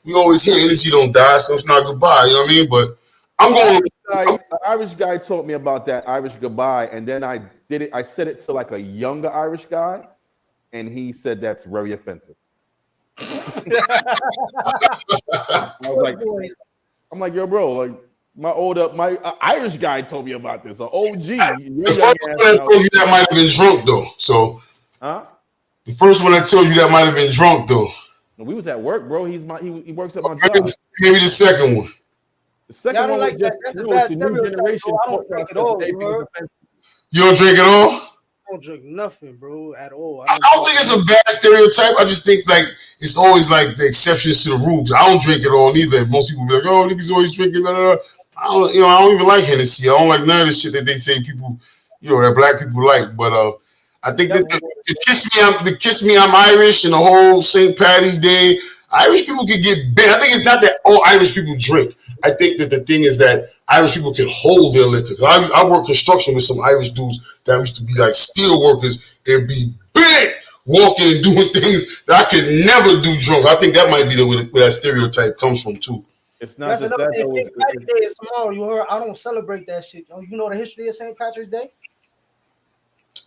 we always hear energy don't die, so it's not goodbye. You know what I mean? But I'm going. An Irish guy taught me about that Irish goodbye, and then I did it. I said it to like a younger Irish guy, and he said that's very offensive. I was like, I'm like, yo, bro, like. My Irish guy told me about this. An OG. The first one I told you that might have been drunk though. So, the first one I told you that might have been drunk though. No, we was at work, bro. He works at my job. Maybe the second one. The second one like was that. just That's a new generation. I don't drink at all. You don't drink at all? I don't drink nothing, bro, at all. I don't think it's a bad stereotype. I just think like it's always like the exceptions to the rules. I don't drink at all either. Most people be like, "Oh, niggas always drinking." Blah, blah, blah. I don't even like Hennessy. I don't like none of the shit that they say people, that black people like. But I think that the kiss me, I'm Irish, and the whole St. Patty's Day, Irish people could get bent. I think it's not that all Irish people drink. I think that the thing is that Irish people can hold their liquor. I work construction with some Irish dudes that used to be like steel workers and be big, walking and doing things that I could never do drunk. I think that might be where that stereotype comes from too. It's not That's just another that thing. though. St. Patrick's Day is tomorrow. You heard? I don't celebrate that shit. You know the history of St. Patrick's Day?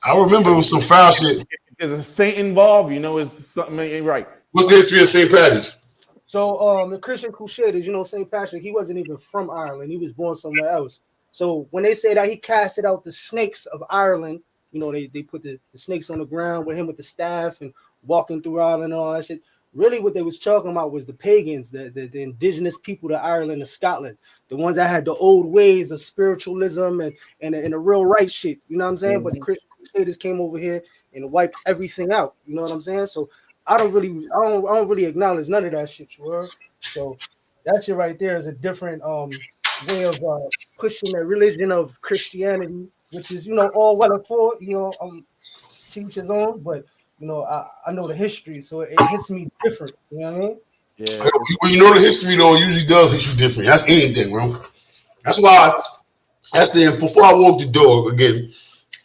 I remember it was some foul shit. There's a saint involved. You know, it's something ain't right. What's the history of St. Patty's? So the Christian Crusaders, you know, St. Patrick, he wasn't even from Ireland. He was born somewhere else. So when they say that he casted out the snakes of Ireland, you know, they put the snakes on the ground with him with the staff and walking through Ireland and all that shit. Really what they was talking about was the pagans, the indigenous people to Ireland and Scotland, the ones that had the old ways of spiritualism and the real right shit. You know what I'm saying? But the Christian Crusaders came over here and wiped everything out. You know what I'm saying? So I don't really acknowledge none of that shit, you heard? So that shit right there is a different way of pushing the religion of Christianity, which is, you know, all well and for, you know, teach his own, but you know, I know the history, so it hits me different. You know what I mean? Yeah. When you know the history, though, it usually does hit you different. That's anything, bro. That's why. Before I walk the door again,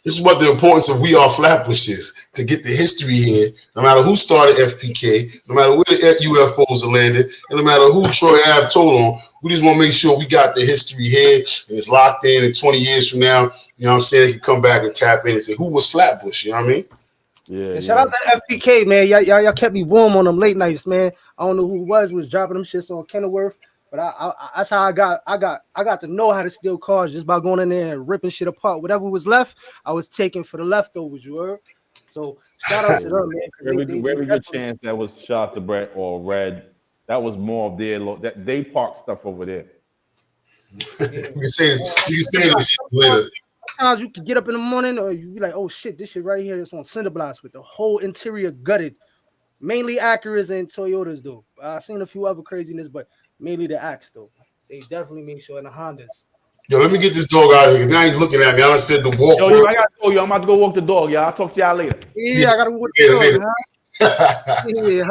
this is what the importance of We Are Flatbush is, to get the history here. No matter who started FPK, no matter where the UFOs are landed, and no matter who Troy Ave told on, we just want to make sure we got the history here and it's locked in. And 20 years from now, you know what I'm saying, they can come back and tap in and say, who was Flatbush? You know what I mean? Yeah. Shout out to FPK, man. Y'all kept me warm on them late nights, man. I don't know who was dropping them shits on Kenilworth, but I that's how I got to know how to steal cars, just by going in there and ripping shit apart. Whatever was left, I was taking for the leftovers. You heard? So shout out to them, man. Very good chance that was shot to Brett or Red. That was more of their that they parked stuff over there. We can say this shit later. Sometimes you can get up in the morning or you be like, oh shit, this shit right here is on cinder blocks with the whole interior gutted. Mainly Acuras and Toyotas though. I've seen a few other craziness, but mainly the Axe though. They definitely make sure in the Hondas. Yo, let me get this dog out of here. Now he's looking at me. I said the walk. Yo, I gotta go. Yo, I'm about to go walk the dog. Y'all, I'll talk to y'all later. Yeah, I gotta walk the dog. Huh? Yeah.